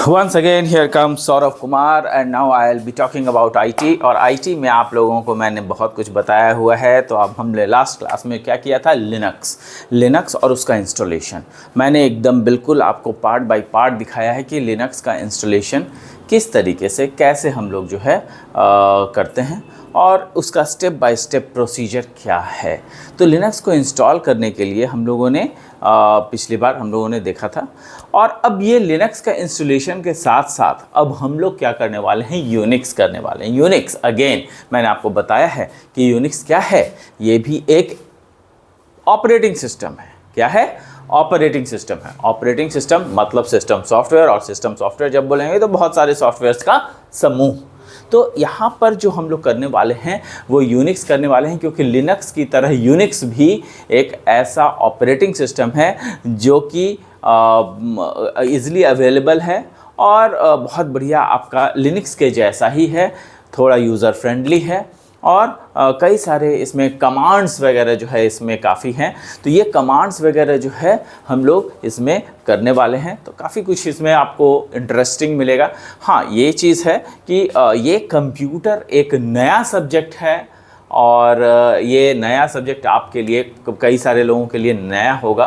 Once again here comes Saurav Kumar and now I'll be talking about IT और IT में आप लोगों को मैंने बहुत कुछ बताया हुआ है। तो अब हमने लास्ट क्लास में क्या किया था, लिनक्स और उसका इंस्टॉलेशन। मैंने एकदम बिल्कुल आपको पार्ट बाय पार्ट दिखाया है कि लिनक्स का इंस्टॉलेशन किस तरीके से कैसे हम लोग जो है करते हैं और उसका स्टेप बाय स्टेप प्रोसीजर क्या है। तो लिनक्स को इंस्टॉल करने के लिए हम लोगों ने पिछली बार हम लोगों ने देखा था। और अब ये लिनक्स का इंस्टॉलेशन के साथ साथ अब हम लोग क्या करने वाले हैं, यूनिक्स करने वाले हैं। यूनिक्स अगेन मैंने आपको बताया है कि यूनिक्स क्या है, ये भी एक ऑपरेटिंग सिस्टम है। क्या है? ऑपरेटिंग सिस्टम है। ऑपरेटिंग सिस्टम मतलब सिस्टम सॉफ्टवेयर, और सिस्टम सॉफ्टवेयर जब बोलेंगे तो बहुत सारे सॉफ्टवेयर्स का समूह। तो यहाँ पर जो हम लोग करने वाले हैं वो यूनिक्स करने वाले हैं, क्योंकि लिनक्स की तरह यूनिक्स भी एक ऐसा ऑपरेटिंग सिस्टम है जो कि ईज़िली अवेलेबल है और बहुत बढ़िया आपका लिनक्स के जैसा ही है, थोड़ा यूज़र फ्रेंडली है और कई सारे इसमें कमांड्स वगैरह जो है इसमें काफ़ी हैं। तो ये कमांड्स वगैरह जो है हम लोग इसमें करने वाले हैं, तो काफ़ी कुछ इसमें आपको इंटरेस्टिंग मिलेगा। हाँ, ये चीज़ है कि ये कंप्यूटर एक नया सब्जेक्ट है और ये नया सब्जेक्ट आपके लिए, कई सारे लोगों के लिए नया होगा।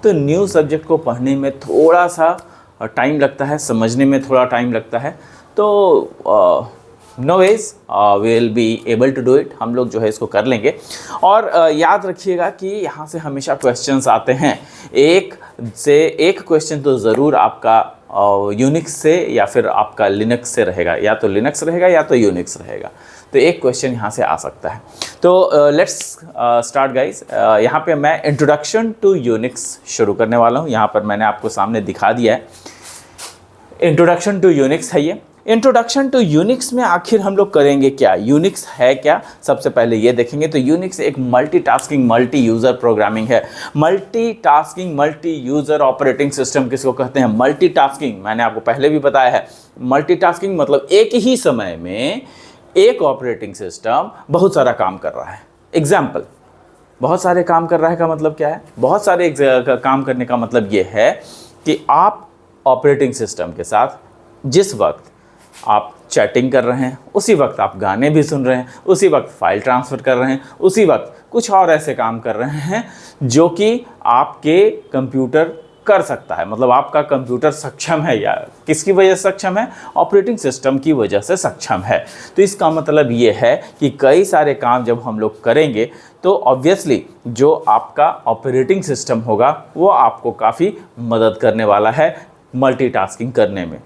तो न्यू सब्जेक्ट को पढ़ने में थोड़ा सा टाइम लगता है, समझने में थोड़ा टाइम लगता है। तो no ways we will be able to do it, हम लोग जो है इसको कर लेंगे। और याद रखिएगा कि यहाँ से हमेशा क्वेश्चंस आते हैं, एक क्वेश्चन तो ज़रूर आपका यूनिक्स से या फिर आपका लिनक्स से रहेगा, या तो लिनक्स रहेगा या तो यूनिक्स रहेगा। तो एक क्वेश्चन यहाँ से आ सकता है। तो लेट्स स्टार्ट गाइस। यहाँ पे मैं इंट्रोडक्शन टू यूनिक्स शुरू करने वाला हूँ। यहाँ पर मैंने आपको सामने दिखा दिया है, इंट्रोडक्शन टू यूनिक्स है ये। इंट्रोडक्शन टू यूनिक्स में आखिर हम लोग करेंगे क्या, यूनिक्स है क्या, सबसे पहले ये देखेंगे। तो यूनिक्स एक मल्टीटास्किंग मल्टी यूज़र प्रोग्रामिंग है। Multitasking multi user operating system किसको कहते हैं? मल्टीटास्किंग मैंने आपको पहले भी बताया है। मल्टीटास्किंग मतलब एक ही समय में एक ऑपरेटिंग सिस्टम बहुत सारा काम कर रहा है। एग्जाम्पल, बहुत सारे काम कर रहा है का मतलब क्या है? बहुत सारे काम करने का मतलब ये है कि आप ऑपरेटिंग सिस्टम के साथ जिस वक्त आप चैटिंग कर रहे हैं, उसी वक्त आप गाने भी सुन रहे हैं, उसी वक्त फाइल ट्रांसफ़र कर रहे हैं, उसी वक्त कुछ और ऐसे काम कर रहे हैं जो कि आपके कंप्यूटर कर सकता है। मतलब आपका कंप्यूटर सक्षम है, या किसकी वजह से सक्षम है? ऑपरेटिंग सिस्टम की वजह से सक्षम है। तो इसका मतलब ये है कि कई सारे काम जब हम लोग करेंगे तो ऑब्वियसली जो आपका ऑपरेटिंग सिस्टम होगा वो आपको काफ़ी मदद करने वाला है मल्टीटास्किंग करने में।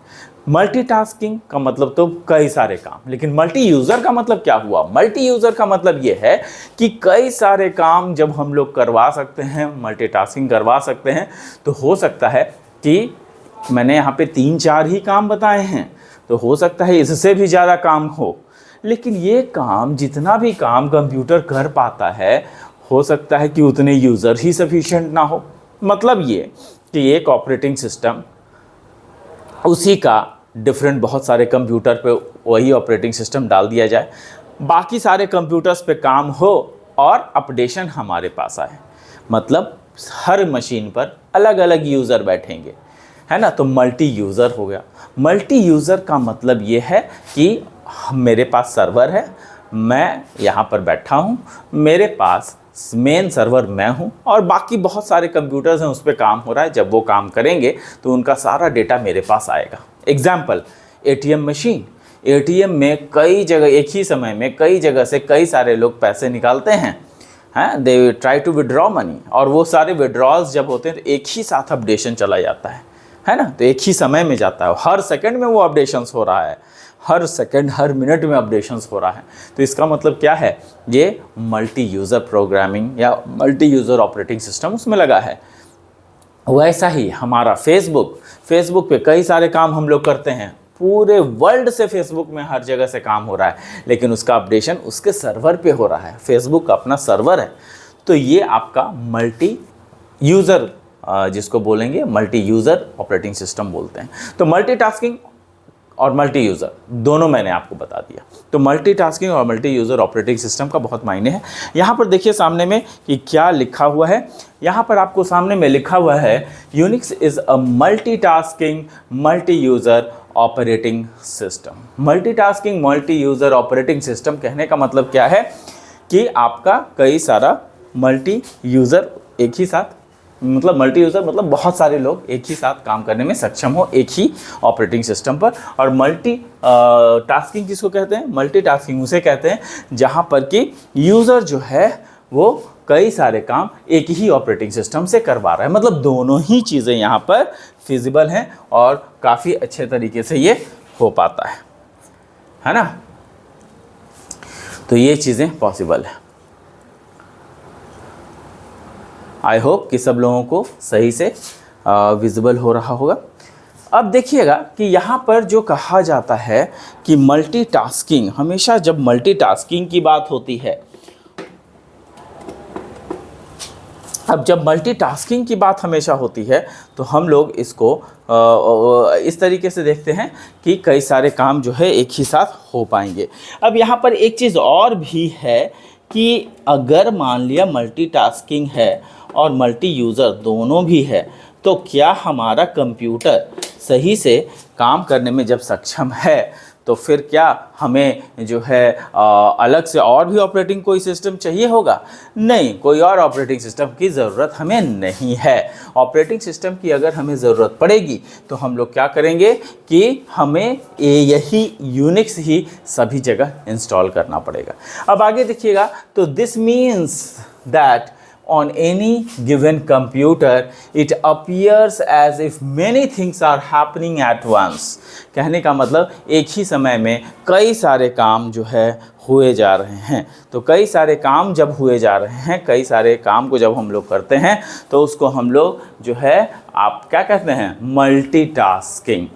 मल्टीटास्किंग का मतलब तो कई सारे काम, लेकिन मल्टी यूज़र का मतलब क्या हुआ? मल्टी यूज़र का मतलब ये है कि कई सारे काम जब हम लोग करवा सकते हैं, मल्टीटास्किंग करवा सकते हैं, तो हो सकता है कि मैंने यहाँ पे 3-4 ही काम बताए हैं, तो हो सकता है इससे भी ज़्यादा काम हो, लेकिन ये काम जितना भी काम कंप्यूटर कर पाता है, हो सकता है कि उतने यूज़र ही सफिशिएंट ना हो। मतलब ये कि एक ऑपरेटिंग सिस्टम उसी का डिफरेंट बहुत सारे कंप्यूटर पे वही ऑपरेटिंग सिस्टम डाल दिया जाए, बाकी सारे कंप्यूटर्स पे काम हो और अपडेशन हमारे पास आए। मतलब हर मशीन पर अलग अलग यूज़र बैठेंगे, है ना? तो मल्टी यूज़र हो गया। मल्टी यूज़र का मतलब ये है कि मेरे पास सर्वर है, मैं यहाँ पर बैठा हूँ, मेरे पास मेन सर्वर मैं हूँ और बाकी बहुत सारे कंप्यूटर्स हैं, उस पर काम हो रहा है। जब वो काम करेंगे तो उनका सारा डेटा मेरे पास आएगा। Example, ATM machine. एटीएम में कई जगह एक ही समय में कई जगह से कई सारे लोग पैसे निकालते हैं, they try to withdraw money, और वो सारे विड्रॉल्स जब होते हैं तो एक ही साथ अपडेशन चला जाता है ना? तो एक ही समय में जाता है, हर सेकंड में वो अपडेशंस हो रहा है, हर सेकंड हर मिनट में अपडेशंस हो रहा है। तो इसका मतलब क्या है? ये मल्टी यूज़र प्रोग्रामिंग या मल्टी यूज़र ऑपरेटिंग सिस्टम उसमें लगा है। वैसा ही हमारा फेसबुक पे कई सारे काम हम लोग करते हैं, पूरे वर्ल्ड से फेसबुक में हर जगह से काम हो रहा है, लेकिन उसका अपडेशन उसके सर्वर पे हो रहा है। फेसबुक का अपना सर्वर है। तो ये आपका मल्टी यूज़र जिसको बोलेंगे मल्टी यूज़र ऑपरेटिंग सिस्टम बोलते हैं। तो मल्टीटास्किंग और मल्टी यूज़र दोनों मैंने आपको बता दिया। तो मल्टीटास्किंग और मल्टी यूज़र ऑपरेटिंग सिस्टम का बहुत मायने है। यहाँ पर देखिए सामने में कि क्या लिखा हुआ है। यहाँ पर आपको सामने में लिखा हुआ है Unix is a multitasking multi user operating system. Multitasking multi user operating system कहने का मतलब क्या है कि आपका कई सारा मल्टी यूज़र एक ही साथ, मतलब मल्टी यूज़र मतलब बहुत सारे लोग एक ही साथ काम करने में सक्षम हो एक ही ऑपरेटिंग सिस्टम पर। और मल्टी टास्किंग किसको कहते हैं? मल्टी टास्किंग उसे कहते हैं जहाँ पर कि यूज़र जो है वो कई सारे काम एक ही ऑपरेटिंग सिस्टम से करवा रहा है। मतलब दोनों ही चीज़ें यहाँ पर फिजिबल हैं और काफ़ी अच्छे तरीके से ये हो पाता है ना। तो ये चीज़ें पॉसिबल है। आई होप कि सब लोगों को सही से विजिबल हो रहा होगा। अब देखिएगा कि यहाँ पर जो कहा जाता है कि मल्टीटास्किंग, हमेशा जब मल्टीटास्किंग की बात होती है, अब जब मल्टीटास्किंग की बात हमेशा होती है तो हम लोग इसको इस तरीके से देखते हैं कि कई सारे काम जो है एक ही साथ हो पाएंगे। अब यहाँ पर एक चीज़ और भी है कि अगर मान लिया मल्टीटास्किंग है और मल्टी यूज़र दोनों भी है तो क्या हमारा कंप्यूटर सही से काम करने में जब सक्षम है तो फिर क्या हमें जो है अलग से और भी ऑपरेटिंग कोई सिस्टम चाहिए होगा? नहीं, कोई और ऑपरेटिंग सिस्टम की ज़रूरत हमें नहीं है। ऑपरेटिंग सिस्टम की अगर हमें ज़रूरत पड़ेगी तो हम लोग क्या करेंगे कि हमें यही यूनिक्स ही सभी जगह इंस्टॉल करना पड़ेगा। अब आगे देखिएगा तो this means that on any given computer it appears as if many things are happening at once। कहने का मतलब एक ही समय में कई सारे काम जो है हुए जा रहे हैं। तो कई सारे काम जब हुए जा रहे हैं, कई सारे काम को जब हम लोग करते हैं तो उसको हम लोग जो है आप क्या कहते हैं? मल्टीटास्किंग,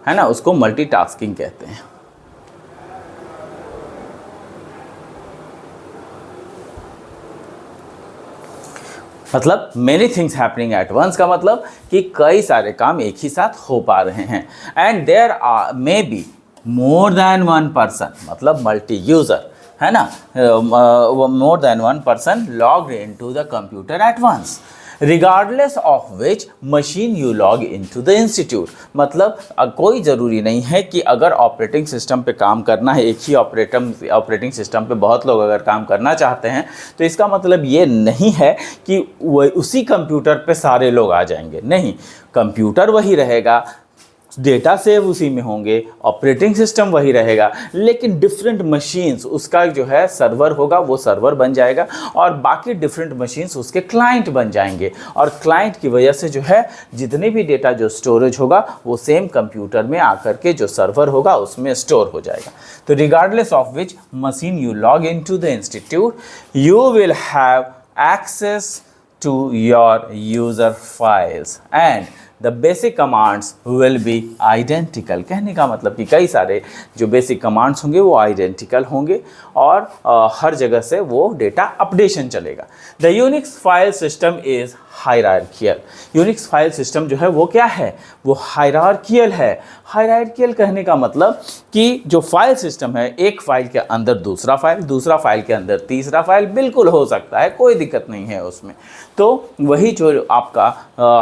है ना, उसको मल्टीटास्किंग कहते हैं। मतलब many things happening at once का मतलब कि कई सारे काम एक ही साथ हो पा रहे हैं। And there are maybe more than one person, मतलब मल्टी यूज़र, है ना, more than one person logged into the computer at once regardless of which machine you log into the institute. मतलब कोई ज़रूरी नहीं है कि अगर ऑपरेटिंग सिस्टम पे काम करना है, एक ही ऑपरेटिंग सिस्टम पे बहुत लोग अगर काम करना चाहते हैं तो इसका मतलब ये नहीं है कि वो उसी कंप्यूटर पे सारे लोग आ जाएंगे। नहीं, कंप्यूटर वही रहेगा, डेटा सेव उसी में होंगे, ऑपरेटिंग सिस्टम वही रहेगा, लेकिन डिफरेंट मशीन्स, उसका जो है सर्वर होगा वो सर्वर बन जाएगा और बाकी डिफरेंट मशीन्स उसके क्लाइंट बन जाएंगे। और क्लाइंट की वजह से जो है जितने भी डेटा जो स्टोरेज होगा वो सेम कंप्यूटर में आकर के जो सर्वर होगा उसमें स्टोर हो जाएगा। तो regardless of which machine you log in to the institute you will have access to your user files and the basic commands will be identical। कहने का मतलब कि कई सारे जो बेसिक कमांड्स होंगे वो आइडेंटिकल होंगे और हर जगह से वो डेटा अपडेशन चलेगा। The Unix file system is hierarchical. Unix file system जो है वो क्या है? वो हायरार्कियल है। हायरार्कियल कहने का मतलब कि जो फाइल सिस्टम है, एक फाइल के अंदर दूसरा फाइल, दूसरा फाइल के अंदर तीसरा फाइल, बिल्कुल हो सकता है, कोई दिक्कत नहीं है उसमें। तो वही जो आपका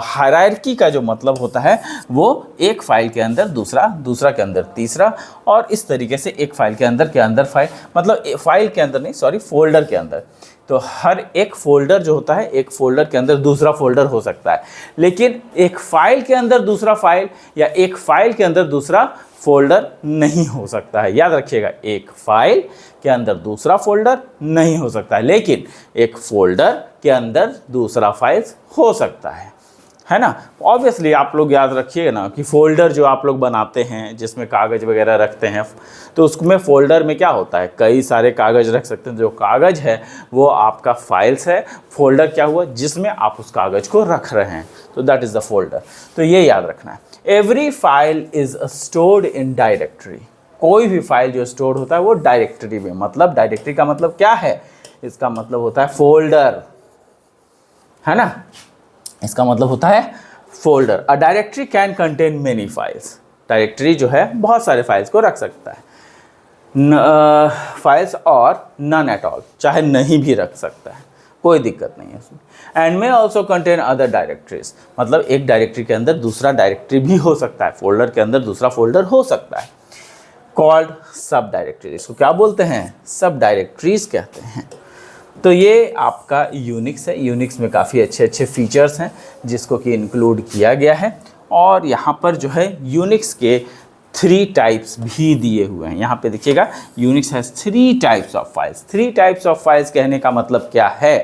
हायरार्की का जो मतलब होता है वो एक फाइल के अंदर दूसरा, दूसरा के अंदर तीसरा, और इस तरीके से एक फाइल के अंदर फाइल, मतलब फाइल के अंदर नहीं, सॉरी, फोल्डर के अंदर। तो हर एक फोल्डर जो होता है, एक फोल्डर के अंदर दूसरा फोल्डर हो सकता है, लेकिन एक फाइल के अंदर दूसरा फाइल या एक फाइल के अंदर दूसरा फोल्डर नहीं हो सकता है। याद रखिएगा, एक फाइल के अंदर दूसरा फोल्डर नहीं हो सकता है, लेकिन एक फोल्डर के अंदर दूसरा फाइल हो सकता है ना। ऑब्वियसली आप लोग याद रखिएगा ना कि फ़ोल्डर जो आप लोग बनाते हैं जिसमें कागज़ वगैरह रखते हैं, तो उसमें फ़ोल्डर में क्या होता है, कई सारे कागज़ रख सकते हैं। जो कागज़ है वो आपका फाइल्स है, फ़ोल्डर क्या हुआ जिसमें आप उस कागज़ को रख रहे हैं, तो दैट इज़ द फोल्डर। तो ये याद रखना है। Every file is stored in directory. कोई भी फाइल जो स्टोर होता है वो डायरेक्टरी में, मतलब डायरेक्टरी का मतलब क्या है, इसका मतलब होता है फोल्डर, है ना, इसका मतलब होता है folder. A directory can contain many files. Directory जो है बहुत सारे फाइल्स को रख सकता है। फाइल्स और नन एट ऑल, चाहे नहीं भी रख सकता है, कोई दिक्कत नहीं है उसमें। And may also contain other directories, मतलब एक डायरेक्टरी के अंदर दूसरा डायरेक्टरी भी हो सकता है, फोल्डर के अंदर दूसरा फोल्डर हो सकता है। कॉल्ड सब डायरेक्टरीज, इसको क्या बोलते हैं? सब डायरेक्टरीज कहते हैं। तो ये आपका यूनिक्स है। यूनिक्स में काफ़ी अच्छे अच्छे फीचर्स हैं जिसको कि इंक्लूड किया गया है। और यहाँ पर जो है यूनिक्स के 3 टाइप्स भी दिए हुए हैं। यहाँ पे देखिएगा, Unix has 3 types of files. 3 types of files कहने का मतलब क्या है?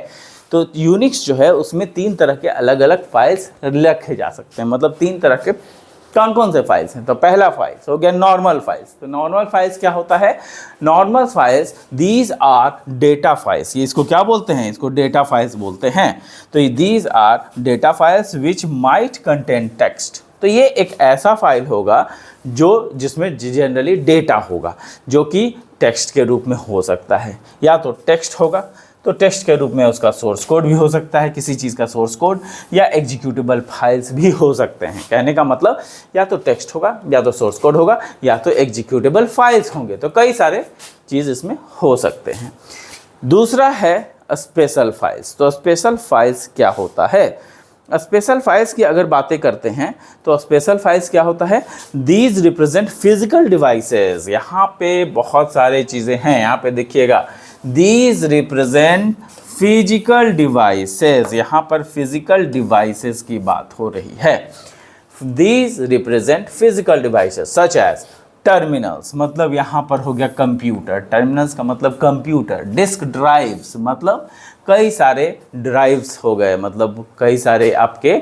तो यूनिक्स जो है उसमें 3 तरह के अलग अलग फाइल्स रखे जा सकते हैं। मतलब 3 तरह के कौन कौन से फाइल्स हैं? तो पहला फाइल्स हो गया नॉर्मल फाइल्स। तो नॉर्मल फाइल्स क्या होता है? Normal files, these are data files. ये इसको क्या बोलते हैं? इसको डेटा फाइल्स बोलते हैं। तो these are data files which might contain text. तो ये एक ऐसा फाइल होगा जो जिसमें जनरली डेटा होगा, जो कि टेक्स्ट के रूप में हो सकता है। या तो टेक्स्ट होगा, तो टेक्स्ट के रूप में उसका सोर्स कोड भी हो सकता है, किसी चीज़ का सोर्स कोड, या एग्जीक्यूटेबल फाइल्स भी हो सकते हैं। कहने का मतलब या तो टेक्स्ट होगा, या तो सोर्स कोड होगा, या तो एग्जीक्यूटेबल फाइल्स होंगे। तो कई सारे चीज़ इसमें हो सकते हैं। दूसरा है स्पेशल फाइल्स। तो स्पेशल फाइल्स क्या होता है? स्पेशल फाइल्स की अगर बातें करते हैं तो स्पेशल फाइल्स क्या होता है? These represent physical devices. यहाँ पे बहुत सारे चीज़ें हैं, यहाँ पे देखिएगा, दीज रिप्रेजेंट फिजिकल डिवाइसेस। यहाँ पर फिजिकल डिवाइसेस की बात हो रही है। These represent physical devices such as terminals, मतलब यहाँ पर हो गया कंप्यूटर। टर्मिनल्स का मतलब कंप्यूटर। डिस्क ड्राइव्स, मतलब कई सारे ड्राइव्स हो गए, मतलब कई सारे आपके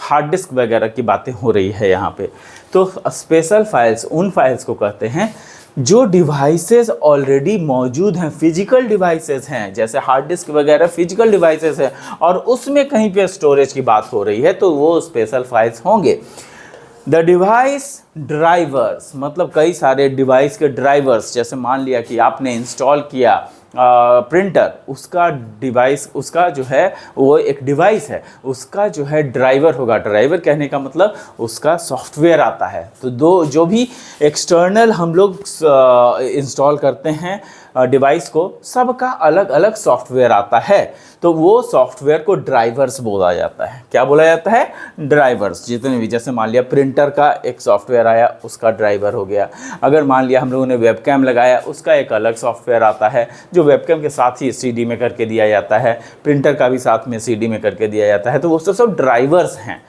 हार्ड डिस्क वगैरह की बातें हो रही है यहाँ पे। तो स्पेशल फाइल्स उन फाइल्स को कहते हैं जो डिवाइसेस ऑलरेडी मौजूद हैं, फिजिकल डिवाइसेस हैं, जैसे हार्ड डिस्क वगैरह फिजिकल डिवाइसेस हैं, और उसमें कहीं पे स्टोरेज की बात हो रही है, तो वो स्पेशल फाइल्स होंगे। द डिवाइस ड्राइवर्स, मतलब कई सारे डिवाइस के ड्राइवर्स, जैसे मान लिया कि आपने इंस्टॉल किया प्रिंटर, उसका डिवाइस, उसका जो है वो एक डिवाइस है, उसका जो है ड्राइवर होगा। ड्राइवर कहने का मतलब उसका सॉफ्टवेयर आता है। तो जो भी एक्सटर्नल हम लोग इंस्टॉल करते हैं डिवाइस को, सबका अलग अलग सॉफ्टवेयर आता है। तो वो सॉफ्टवेयर को ड्राइवर्स बोला जाता है। क्या बोला जाता है? ड्राइवर्स। जितने भी, जैसे मान लिया प्रिंटर का एक सॉफ्टवेयर आया, उसका ड्राइवर हो गया। अगर मान लिया हम लोगों ने वेबकैम लगाया, उसका एक अलग सॉफ्टवेयर आता है जो वेबकैम के साथ ही सीडी में करके दिया जाता है, प्रिंटर का भी साथ में सीडी में करके दिया जाता है। तो वो सब ड्राइवर्स हैं,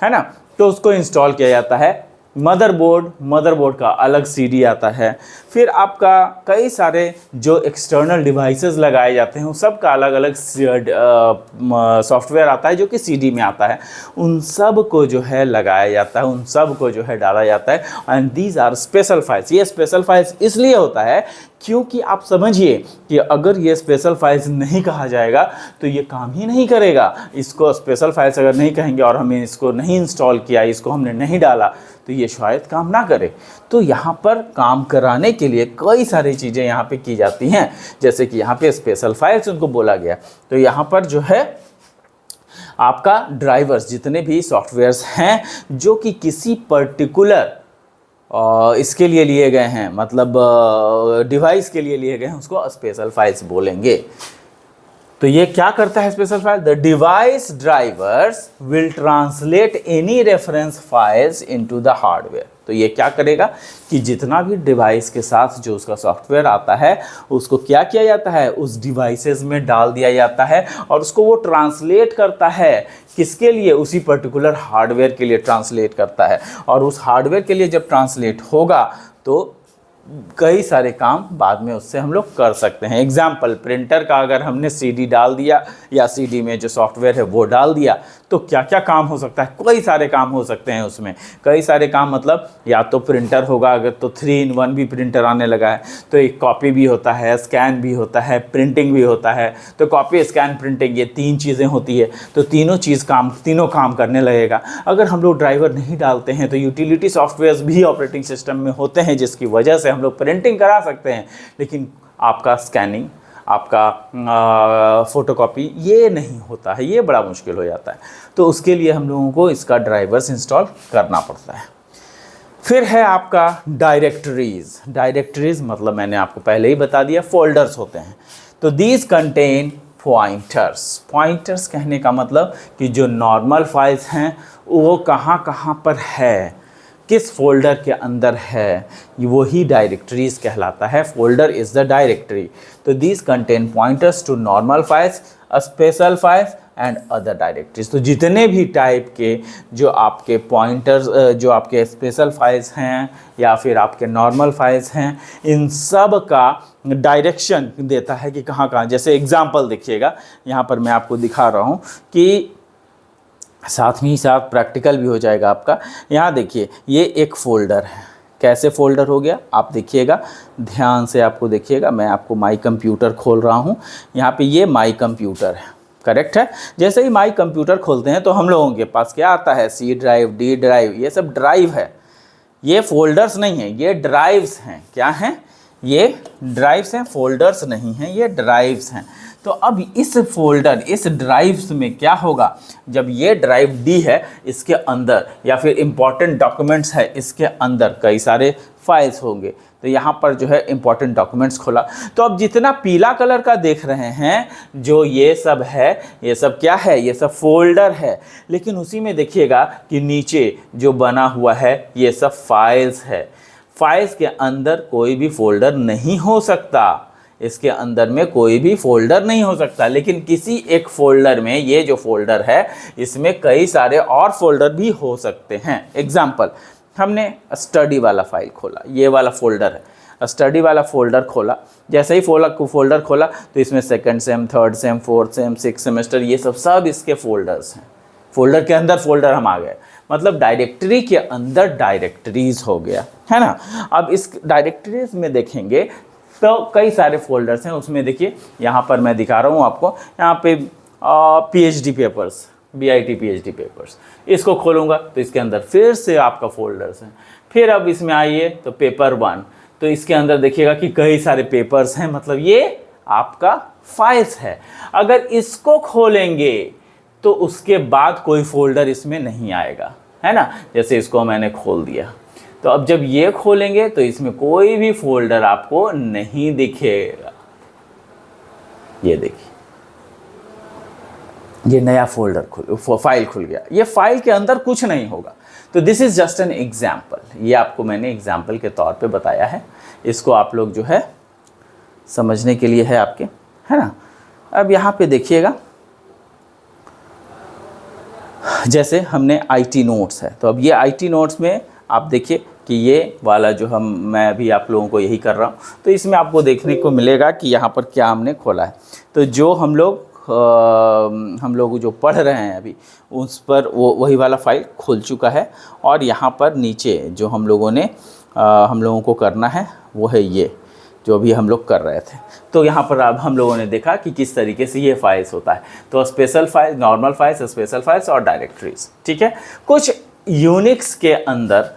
है ना। तो उसको इंस्टॉल किया जाता है। मदरबोर्ड का अलग सीडी आता है। फिर आपका कई सारे जो एक्सटर्नल डिवाइसेस लगाए जाते हैं, उन सब का अलग अलग सॉफ्टवेयर आता है जो कि सीडी में आता है। उन सब को जो है लगाया जाता है, उन सब को जो है डाला जाता है। And these are special files. ये स्पेशल फाइल्स इसलिए होता है क्योंकि आप समझिए कि अगर ये स्पेशल फाइल्स नहीं कहा जाएगा तो ये काम ही नहीं करेगा। इसको स्पेशल फाइल्स अगर नहीं कहेंगे और हमें इसको नहीं इंस्टॉल किया, इसको हमने नहीं डाला, तो ये शायद काम ना करे। तो यहाँ पर काम कराने के लिए कई सारी चीज़ें यहाँ पे की जाती हैं, जैसे कि यहाँ पे स्पेशल फाइल्स उनको बोला गया। तो यहाँ पर जो है आपका ड्राइवर्स, जितने भी सॉफ्टवेयर्स हैं जो कि किसी पर्टिकुलर इसके लिए लिए गए हैं, मतलब डिवाइस के लिए लिए गए हैं, उसको स्पेशल फाइल्स बोलेंगे। तो ये क्या करता है special file? The device drivers will translate any reference files into the hardware. तो ये क्या करेगा कि जितना भी डिवाइस के साथ जो उसका सॉफ्टवेयर आता है, उसको क्या किया जाता है? उस डिवाइसेस में डाल दिया जाता है और उसको वो ट्रांसलेट करता है। किसके लिए? उसी पर्टिकुलर हार्डवेयर के लिए ट्रांसलेट करता है। और उस हार्डवेयर के लिए जब ट्रांसलेट होगा तो कई सारे काम बाद में उससे हम लोग कर सकते हैं। एग्जाम्पल, प्रिंटर का अगर हमने सीडी डाल दिया या सीडी में जो सॉफ्टवेयर है वो डाल दिया, तो क्या क्या काम हो सकता है? कई सारे काम हो सकते हैं उसमें। कई सारे काम मतलब या तो प्रिंटर होगा, अगर तो 3-in-1 भी प्रिंटर आने लगा है, तो एक कॉपी भी होता है, स्कैन भी होता है, प्रिंटिंग भी होता है। तो कॉपी, स्कैन, प्रिंटिंग, ये 3 चीज़ें होती है। तो तीनों काम करने लगेगा। अगर हम लोग ड्राइवर नहीं डालते हैं तो यूटिलिटी सॉफ्टवेयर भी ऑपरेटिंग सिस्टम में होते हैं, जिसकी वजह से हम लोग प्रिंटिंग करा सकते हैं, लेकिन आपका स्कैनिंग, आपका फ़ोटोकॉपी ये नहीं होता है, ये बड़ा मुश्किल हो जाता है। तो उसके लिए हम लोगों को इसका ड्राइवर्स इंस्टॉल करना पड़ता है। फिर है आपका डायरेक्टरीज। डायरेक्टरीज मतलब मैंने आपको पहले ही बता दिया, फोल्डर्स होते हैं। तो दीज कंटेन पॉइंटर्स। पॉइंटर्स कहने का मतलब कि जो नॉर्मल फाइल्स हैं वो कहाँ कहाँ पर है, किस फोल्डर के अंदर है, वही डायरेक्टरीज कहलाता है। Folder is the directory. तो these contain pointers to normal files, special files and other directories. तो जितने भी टाइप के जो आपके पॉइंटर्स, जो आपके स्पेशल फाइल्स हैं या फिर आपके नॉर्मल फाइल्स हैं, इन सब का डायरेक्शन देता है कि कहाँ कहाँ। जैसे एग्जांपल देखिएगा, यहाँ पर मैं आपको दिखा रहा हूँ कि साथ में ही साथ प्रैक्टिकल भी हो जाएगा आपका। यहाँ देखिए, ये एक फ़ोल्डर है। कैसे फ़ोल्डर हो गया आप देखिएगा, ध्यान से आपको देखिएगा। मैं आपको माई कंप्यूटर खोल रहा हूँ। यहाँ पे ये माई कंप्यूटर है, करेक्ट है। जैसे ही माई कंप्यूटर खोलते हैं तो हम लोगों के पास क्या आता है, सी ड्राइव, डी ड्राइव, ये सब ड्राइव है। ये फोल्डर्स नहीं है, ये ड्राइव्स हैं। क्या हैं? ये ड्राइव्स हैं, फोल्डर्स नहीं हैं, ये ड्राइव्स हैं। तो अब इस फोल्डर, इस ड्राइव्स में क्या होगा, जब ये ड्राइव डी है, इसके अंदर या फिर इम्पॉर्टेंट डॉक्यूमेंट्स है, इसके अंदर कई सारे फाइल्स होंगे। तो यहाँ पर जो है इम्पॉर्टेंट डॉक्यूमेंट्स खोला। तो अब जितना पीला कलर का देख रहे हैं, जो ये सब है, ये सब क्या है, ये सब फोल्डर है। लेकिन उसी में देखिएगा कि नीचे जो बना हुआ है, ये सब फाइल्स है। फाइल्स के अंदर कोई भी फोल्डर नहीं हो सकता, इसके अंदर में कोई भी फोल्डर नहीं हो सकता। लेकिन किसी एक फोल्डर में, ये जो फोल्डर है, इसमें कई सारे और फोल्डर भी हो सकते हैं। एग्जाम्पल, हमने स्टडी वाला फाइल खोला, ये वाला फोल्डर है, स्टडी वाला फोल्डर खोला। जैसे ही फोल्डर खोला तो इसमें second same, third same, fourth same, six semester, ये सब इसके फोल्डर्स हैं। फोल्डर के अंदर फोल्डर हम आ गए, मतलब डायरेक्टरी के अंदर डायरेक्टरीज हो गया, है ना। अब इस डायरेक्टरीज में देखेंगे तो कई सारे फोल्डर्स हैं। उसमें देखिए, यहाँ पर मैं दिखा रहा हूँ आपको, यहाँ पे PhD papers, BIT PhD papers, इसको खोलूँगा तो इसके अंदर फिर से आपका फोल्डर्स हैं। फिर अब इसमें आइए तो पेपर 1, तो इसके अंदर देखिएगा कि कई सारे पेपर्स हैं, मतलब ये आपका फाइल्स है। अगर इसको खोलेंगे तो उसके बाद कोई फोल्डर इसमें नहीं आएगा, है ना। जैसे इसको मैंने खोल दिया, तो अब जब ये खोलेंगे तो इसमें कोई भी फोल्डर आपको नहीं दिखेगा। ये देखिए, ये नया फाइल खुल गया। ये फाइल के अंदर कुछ नहीं होगा। तो this is just an example. ये आपको मैंने एग्जाम्पल के तौर पे बताया है। इसको आप लोग जो है समझने के लिए है आपके, है ना। अब यहाँ पे देखिएगा, जैसे हमने IT नोट्स है, तो अब ये IT नोट्स में आप देखिए कि ये वाला जो मैं अभी आप लोगों को यही कर रहा हूँ, तो इसमें आपको देखने को मिलेगा कि यहाँ पर क्या हमने खोला है। तो जो हम लोग जो पढ़ रहे हैं अभी, उस पर वही वाला फाइल खुल चुका है। और यहाँ पर नीचे जो हम लोगों को करना है वो है ये जो अभी हम लोग कर रहे थे। तो यहाँ पर अब हम लोगों ने देखा कि किस तरीके से ये फाइल्स होता है। तो special file, normal files, special files और डायरेक्टरीज, ठीक है। कुछ यूनिक्स के अंदर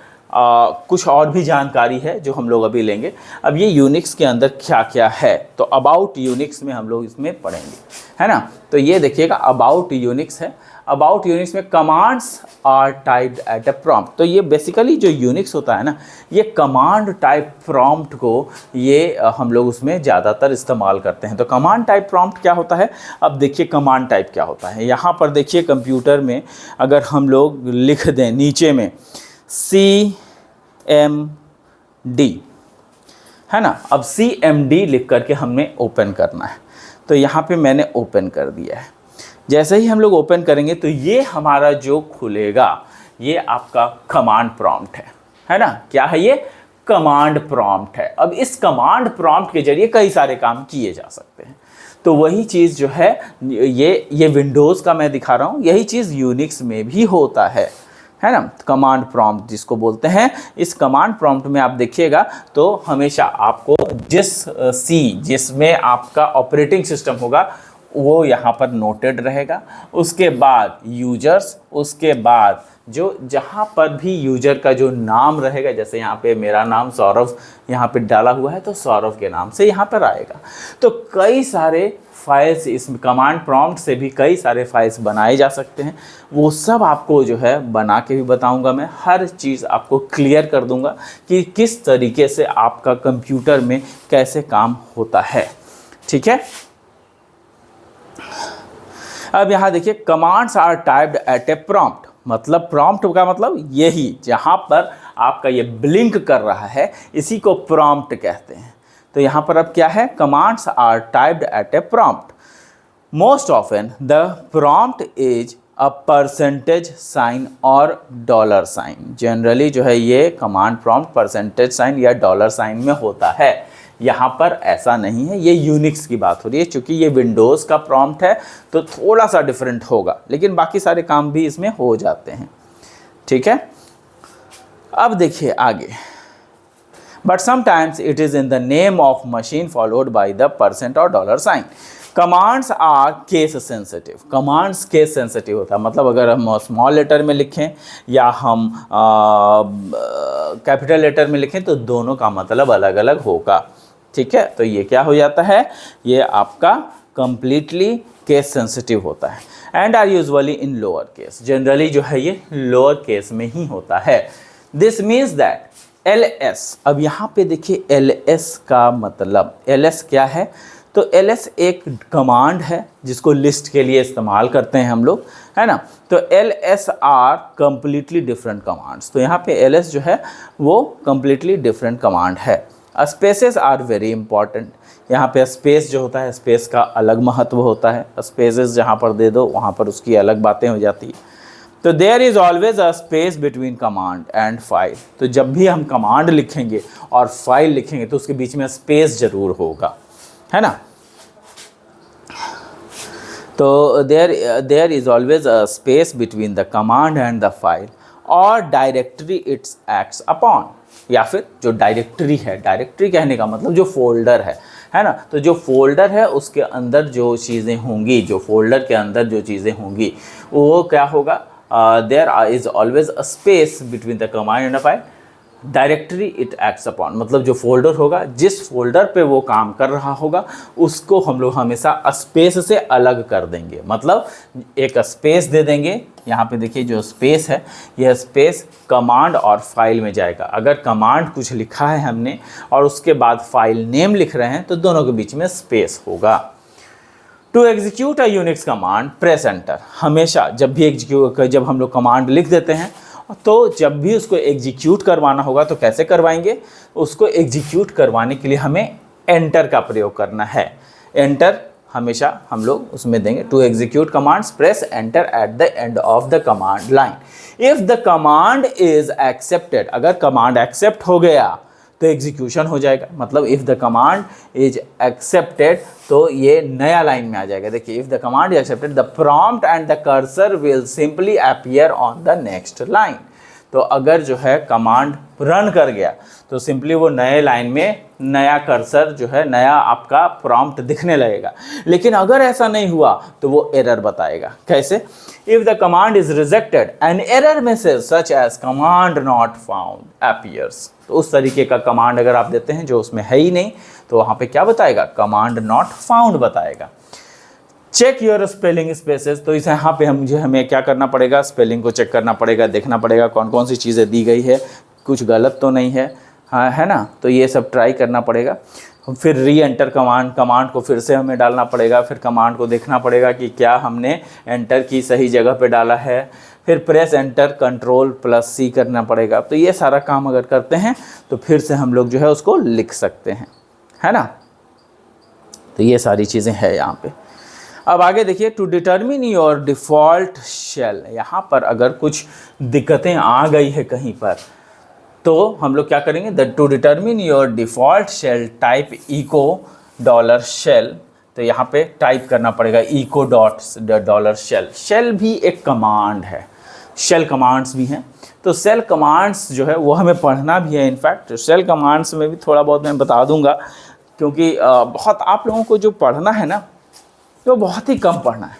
कुछ और भी जानकारी है जो हम लोग अभी लेंगे। अब ये यूनिक्स के अंदर क्या क्या है, तो अबाउट यूनिक्स में हम लोग इसमें पढ़ेंगे, है ना। तो ये देखिएगा, अबाउट यूनिक्स है। अबाउट यूनिक्स में commands are typed at a prompt. तो ये बेसिकली जो यूनिक्स होता है ना, ये कमांड टाइप प्रॉम्प्ट को ये हम लोग उसमें ज़्यादातर इस्तेमाल करते हैं। तो कमांड टाइप प्रॉम्प्ट क्या होता है, अब देखिए कमांड टाइप क्या होता है। यहाँ पर देखिए कंप्यूटर में अगर हम लोग लिख दें नीचे में CMD, है ना। अब CMD लिख करके हमने ओपन करना है। तो यहाँ पे मैंने ओपन कर दिया है। जैसे ही हम लोग ओपन करेंगे तो ये हमारा जो खुलेगा, ये आपका कमांड प्रॉम्प्ट है ना। क्या है ये? कमांड प्रॉम्प्ट है। अब इस कमांड प्रॉम्प्ट के जरिए कई सारे काम किए जा सकते हैं। तो वही चीज़ जो है, ये विंडोज़ का मैं दिखा रहा हूँ, यही चीज़ यूनिक्स में भी होता है ना। कमांड प्रॉम्प्ट जिसको बोलते हैं, इस कमांड प्रॉम्प्ट में आप देखिएगा तो हमेशा आपको जिसमें आपका ऑपरेटिंग सिस्टम होगा वो यहाँ पर नोटेड रहेगा। उसके बाद यूजर्स, उसके बाद जो जहाँ पर भी यूजर का जो नाम रहेगा, जैसे यहाँ पे मेरा नाम सौरभ यहाँ पे डाला हुआ है तो सौरभ के नाम से यहाँ पर आएगा। तो कई सारे फाइल्स इस कमांड प्रॉम्प्ट से भी कई सारे फाइल्स बनाए जा सकते हैं, वो सब आपको जो है बना के भी बताऊंगा मैं। हर चीज़ आपको क्लियर कर दूंगा कि किस तरीके से आपका कंप्यूटर में कैसे काम होता है, ठीक है। अब यहाँ देखिए, commands are typed at a prompt, मतलब प्रॉम्प्ट का मतलब यही जहाँ पर आपका ये ब्लिंक कर रहा है इसी को प्रॉम्प्ट कहते हैं। तो यहाँ पर अब क्या है, commands are typed at a prompt. Most often the prompt is a percentage sign और डॉलर साइन। जनरली जो है ये कमांड प्रॉम्प्ट परसेंटेज साइन या डॉलर साइन में होता है। यहाँ पर ऐसा नहीं है, ये यूनिक्स की बात हो रही है। चूँकि ये विंडोज़ का प्रॉम्प्ट है तो थोड़ा सा डिफरेंट होगा, लेकिन बाकी सारे काम भी इसमें हो जाते हैं, ठीक है। अब देखिए आगे, but sometimes it is in the name of machine followed by the percent और dollar sign. Commands are case sensitive. Commands case sensitive होता है, मतलब अगर हम स्मॉल लेटर में लिखें या हम कैपिटल लेटर में लिखें तो दोनों का मतलब अलग अलग होगा, ठीक है। तो ये क्या हो जाता है, ये आपका कंप्लीटली केस सेंसिटिव होता है। And are usually in lower case. Generally जो है ये लोअर केस में ही होता है। दिस मीन्स दैट ls, अब यहाँ पे देखिए ls का मतलब, ls क्या है, तो ls एक कमांड है जिसको लिस्ट के लिए इस्तेमाल करते हैं हम लोग, है ना। तो ls are completely different commands. तो यहाँ पे ls जो है वो कम्प्लीटली डिफरेंट कमांड है। Spaces are very important. यहाँ पे स्पेस जो होता है, स्पेस का अलग महत्व होता है। स्पेसेस जहाँ पर दे दो वहाँ पर उसकी अलग बातें हो जाती है। तो there is always a space between command and file. तो जब भी हम कमांड लिखेंगे और फाइल लिखेंगे तो उसके बीच में स्पेस जरूर होगा, है ना। तो there is always a space between the command and the file और डायरेक्टरी इट्स एक्ट्स अपॉन, या फिर जो डायरेक्टरी है, डायरेक्टरी कहने का मतलब जो फोल्डर है ना। तो जो फोल्डर है उसके अंदर जो चीज़ें होंगी, जो फोल्डर के अंदर जो चीज़ें होंगी वो क्या होगा, there is always a space between the command and the file, directory it acts upon, मतलब जो फोल्डर होगा, जिस फोल्डर पे वो काम कर रहा होगा उसको हम लोग हमेशा स्पेस से अलग कर देंगे। मतलब एक स्पेस दे देंगे। यहाँ पे देखिए जो स्पेस है, यह स्पेस कमांड और फाइल में जाएगा। अगर कमांड कुछ लिखा है हमने और उसके बाद फाइल नेम लिख रहे हैं तो दोनों के बीच में स्पेस होगा। To execute a Unix command press enter. हमेशा जब हम लोग कमांड लिख देते हैं तो जब भी उसको एग्जीक्यूट करवाना होगा तो कैसे करवाएंगे, उसको एग्जीक्यूट करवाने के लिए हमें एंटर का प्रयोग करना है। एंटर हमेशा हम लोग उसमें देंगे। To execute commands press enter at the end of the command line. If the command is accepted, अगर कमांड एक्सेप्ट हो गया तो एग्जीक्यूशन हो जाएगा। मतलब if the command is accepted तो ये नया लाइन में आ जाएगा। देखिए, if the command is accepted the prompt and the cursor will simply appear on the next line. तो अगर जो है कमांड रन कर गया तो सिंपली वो नए लाइन में नया कर्सर जो है, नया आपका प्रॉम्प्ट दिखने लगेगा। लेकिन अगर ऐसा नहीं हुआ तो वो एरर बताएगा। कैसे? If the command is rejected an error message such as command not found appears. तो उस तरीके का कमांड अगर आप देते हैं जो उसमें है ही नहीं तो वहाँ पे क्या बताएगा, कमांड नॉट फाउंड बताएगा। Check your spelling spaces. तो इसे यहाँ पे हमें क्या करना पड़ेगा, स्पेलिंग को चेक करना पड़ेगा, देखना पड़ेगा कौन कौन सी चीज़ें दी गई है, कुछ गलत तो नहीं है, हाँ है ना। तो ये सब ट्राई करना पड़ेगा। फिर री एंटर कमांड को फिर से हमें डालना पड़ेगा। फिर कमांड को देखना पड़ेगा कि क्या हमने एंटर की सही जगह पे डाला है। फिर प्रेस एंटर Ctrl+C करना पड़ेगा। तो ये सारा काम अगर करते हैं तो फिर से हम लोग जो है उसको लिख सकते हैं, है ना। तो ये सारी चीज़ें हैं यहाँ पे। अब आगे देखिए, to determine your default shell. यहाँ पर अगर कुछ दिक्कतें आ गई है कहीं पर तो हम लोग क्या करेंगे, to determine your default shell type echo $shell. तो यहाँ पे टाइप करना पड़ेगा इको $शेल। शेल भी एक कमांड है, शेल कमांड्स भी हैं। तो शेल कमांड्स जो है वो हमें पढ़ना भी है। इनफैक्ट शेल कमांड्स में भी थोड़ा बहुत मैं बता दूंगा, क्योंकि बहुत आप लोगों को जो पढ़ना है ना तो बहुत ही कम पढ़ना है।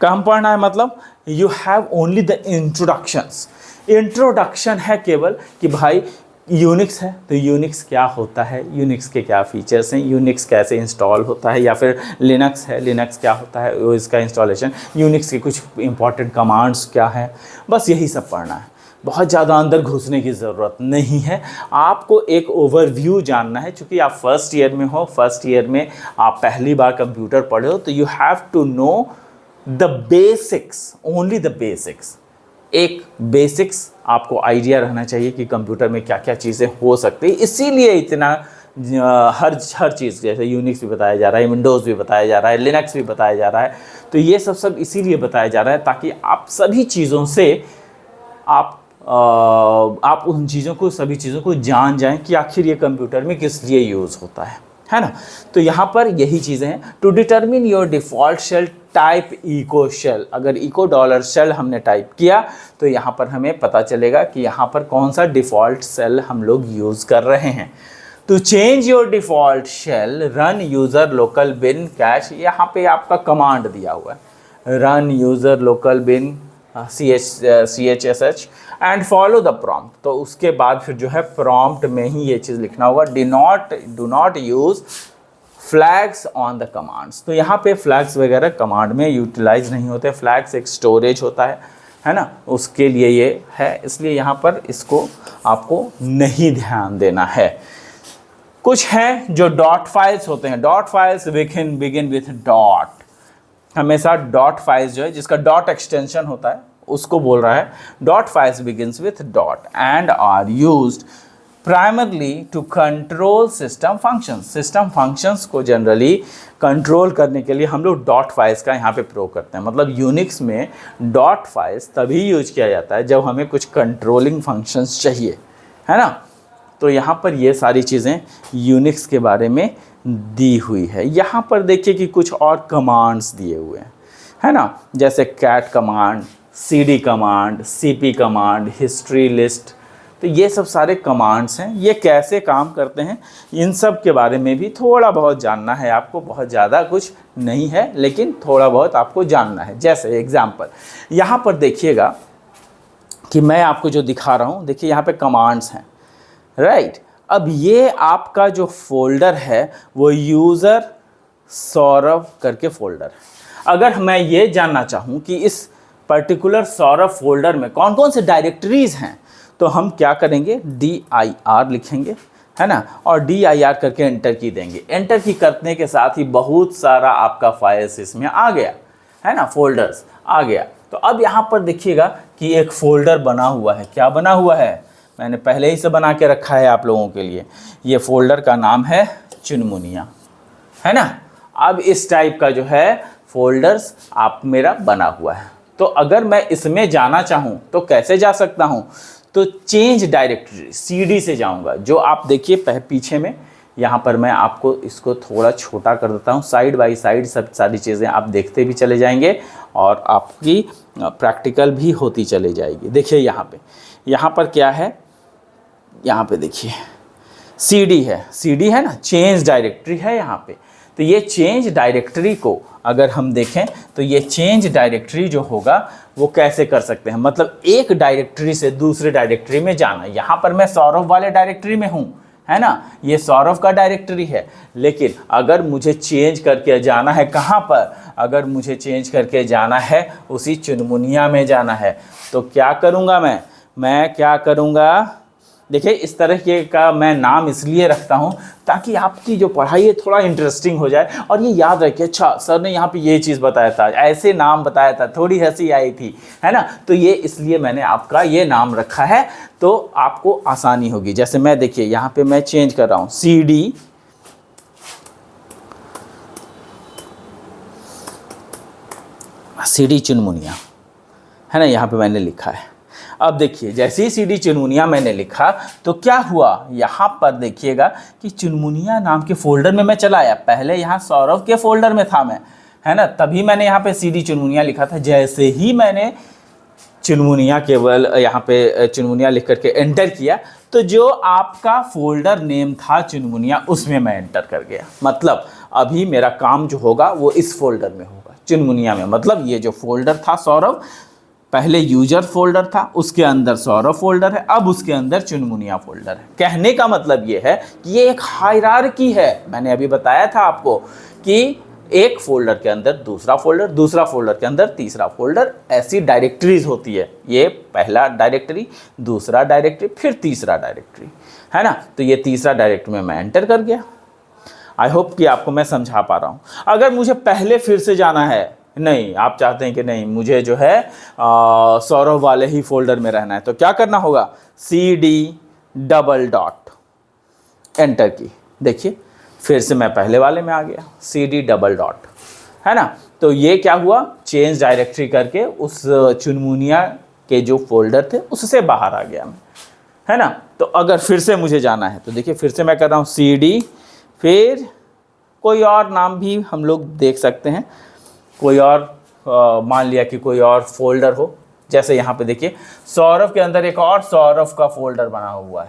कम पढ़ना है मतलब you have only the introductions. Introduction है केवल कि भाई यूनिक्स है तो यूनिक्स क्या होता है, यूनिक्स के क्या फीचर्स हैं, यूनिक्स कैसे इंस्टॉल होता है, या फिर लिनक्स है, लिनक्स क्या होता है वो इसका इंस्टॉलेशन, यूनिक्स के कुछ इंपॉर्टेंट कमांड्स क्या है, बस यही सब पढ़ना है। बहुत ज़्यादा अंदर घुसने की ज़रूरत नहीं है, आपको एक ओवरव्यू जानना है। चूँकि आप फर्स्ट ईयर में हो, फर्स्ट ईयर में आप पहली बार कंप्यूटर पढ़े हो, तो you have to know the basics, only the basics. एक बेसिक्स आपको आइडिया रहना चाहिए कि कंप्यूटर में क्या क्या चीज़ें हो सकती है। इसीलिए इतना हर चीज़, जैसे यूनिक्स भी बताया जा रहा है, विंडोज़ भी बताया जा रहा है, लिनक्स भी बताया जा रहा है, तो ये सब इसीलिए बताया जा रहा है ताकि आप सभी चीज़ों से आप उन चीज़ों को, सभी चीज़ों को जान जाएं कि आखिर ये कंप्यूटर में किस लिए यूज़ होता है ना। तो यहाँ पर यही चीज़ें हैं। To determine your default shell type echo shell. अगर इको डॉलर शेल हमने टाइप किया तो यहाँ पर हमें पता चलेगा कि यहाँ पर कौन सा डिफ़ॉल्ट शेल हम लोग यूज़ कर रहे हैं। To change your default shell run user local bin cache. यहाँ पे आपका कमांड दिया हुआ है, run user local bin CHSH and follow the prompt. तो उसके बाद फिर जो है प्रॉम्प्ट में ही ये चीज़ लिखना होगा, do not use flags on the commands. तो यहाँ पे फ्लैग्स वगैरह कमांड में यूटिलाइज नहीं होते। फ्लैग्स एक स्टोरेज होता है ना, उसके लिए ये है, इसलिए यहाँ पर इसको आपको नहीं ध्यान देना है। कुछ हैं जो डॉट फाइल्स होते हैं। Dot files begin with dot. हमेशा डॉट फाइल्स जो है, जिसका डॉट एक्सटेंशन होता है, उसको बोल रहा है। Dot files begins with dot and are used primarily to control system functions. System functions को जनरली कंट्रोल करने के लिए हम लोग डॉट फाइल्स का यहाँ पे प्रयोग करते हैं। मतलब यूनिक्स में डॉट फाइल्स तभी यूज किया जाता है जब हमें कुछ कंट्रोलिंग फंक्शंस चाहिए, है ना। तो यहाँ पर ये सारी चीज़ें यूनिक्स के बारे में दी हुई है। यहाँ पर देखिए कि कुछ और कमांड्स दिए हुए हैं, है ना, जैसे cat command, cd command, cp command, history list. तो ये सब सारे कमांड्स हैं। ये कैसे काम करते हैं, इन सब के बारे में भी थोड़ा बहुत जानना है आपको। बहुत ज़्यादा कुछ नहीं है, लेकिन थोड़ा बहुत आपको जानना है। जैसे एग्जाम्पल यहाँ पर देखिएगा कि मैं आपको जो दिखा रहा हूँ, देखिए यहाँ पे कमांड्स हैं, राइट। अब ये आपका जो फोल्डर है वो यूज़र सौरभ करके फोल्डर है। अगर मैं ये जानना चाहूँ कि इस पर्टिकुलर सौरभ फोल्डर में कौन कौन से डायरेक्टरीज़ हैं, तो हम क्या करेंगे, dir लिखेंगे, है ना, और dir करके एंटर की देंगे। एंटर की करने के साथ ही बहुत सारा आपका फाइल्स इसमें आ गया, है ना, फोल्डर्स आ गया। तो अब यहाँ पर देखिएगा कि एक फ़ोल्डर बना हुआ है। क्या बना हुआ है, मैंने पहले ही से बना के रखा है आप लोगों के लिए। ये फ़ोल्डर का नाम है चुनमुनिया, है ना। अब इस टाइप का जो है फ़ोल्डर्स आप मेरा बना हुआ है। तो अगर मैं इसमें जाना चाहूँ तो कैसे जा सकता हूँ, तो चेंज डायरेक्टरी cd से जाऊँगा। जो आप देखिए पीछे में, यहाँ पर मैं आपको इसको थोड़ा छोटा कर देता हूँ। साइड बाय साइड सब सारी चीज़ें आप देखते भी चले जाएंगे और आपकी प्रैक्टिकल भी होती चली जाएगी। देखिए यहाँ पर क्या है, यहाँ पे देखिए cd है ना, चेंज डायरेक्टरी है यहाँ पे। तो ये चेंज डायरेक्टरी को अगर हम देखें तो ये चेंज डायरेक्टरी जो होगा वो कैसे कर सकते हैं, मतलब एक डायरेक्टरी से दूसरे डायरेक्टरी में जाना। यहाँ पर मैं सौरभ वाले डायरेक्टरी में हूँ, है ना, ये सौरभ का डायरेक्टरी है। लेकिन अगर मुझे चेंज करके जाना है कहाँ पर, अगर मुझे चेंज करके जाना है उसी चुनमुनिया में जाना है, तो क्या करूँगा मैं क्या करूँगा, देखिए इस तरह के का मैं नाम इसलिए रखता हूँ ताकि आपकी जो पढ़ाई है थोड़ा इंटरेस्टिंग हो जाए और ये याद रखिए, अच्छा सर ने यहाँ पे ये चीज़ बताया था, ऐसे नाम बताया था, थोड़ी हंसी आई थी, है ना। तो ये इसलिए मैंने आपका ये नाम रखा है, तो आपको आसानी होगी। जैसे मैं देखिए यहाँ पे मैं चेंज कर रहा हूँ cd चुनमुनिया, है ना, यहाँ पे मैंने लिखा है। अब देखिए जैसे ही cd चुनमुनिया मैंने लिखा तो क्या हुआ, यहाँ पर देखिएगा कि चुनमुनिया नाम के फ़ोल्डर में मैं चला आया। पहले यहाँ सौरभ के फ़ोल्डर में था मैं, है ना, तभी मैंने यहाँ पे cd चुनमुनिया लिखा था। जैसे ही मैंने चुनमुनिया केवल यहाँ पे चुनमुनिया लिख करके एंटर किया तो जो आपका फ़ोल्डर नेम था चुनमुनिया उसमें मैं एंटर कर गया। मतलब अभी मेरा काम जो होगा वो इस फोल्डर में होगा, चुनमुनिया में, मतलब ये जो फोल्डर था सौरभ, पहले यूजर फोल्डर था, उसके अंदर सौरभ फोल्डर है, अब उसके अंदर चुनमुनिया फोल्डर है। कहने का मतलब ये है कि ये एक हायरार्की है। मैंने अभी बताया था आपको कि एक फोल्डर के अंदर दूसरा फोल्डर, दूसरा फोल्डर के अंदर तीसरा फोल्डर, ऐसी डायरेक्टरीज होती है। ये पहला डायरेक्टरी, दूसरा डायरेक्टरी, फिर तीसरा डायरेक्टरी, है ना। तो ये तीसरा डायरेक्टरी में मैं एंटर कर गया। आई होप कि आपको मैं समझा पा रहा हूँ। अगर मुझे पहले फिर से जाना है, नहीं आप चाहते हैं कि नहीं मुझे जो है सौरभ वाले ही फोल्डर में रहना है, तो क्या करना होगा, CD डबल डॉट एंटर की। देखिए फिर से मैं पहले वाले में आ गया, CD डबल डॉट, है ना। तो ये क्या हुआ, चेंज डायरेक्टरी करके उस चुनमुनिया के जो फोल्डर थे उससे बाहर आ गया मैं, है ना। तो अगर फिर से मुझे जाना है तो देखिए फिर से मैं कर रहा हूँ CD, फिर कोई और नाम भी हम लोग देख सकते हैं, कोई और मान लिया कि कोई और फोल्डर हो, जैसे यहाँ पे देखिए सौरभ के अंदर एक और सौरभ का फोल्डर बना हुआ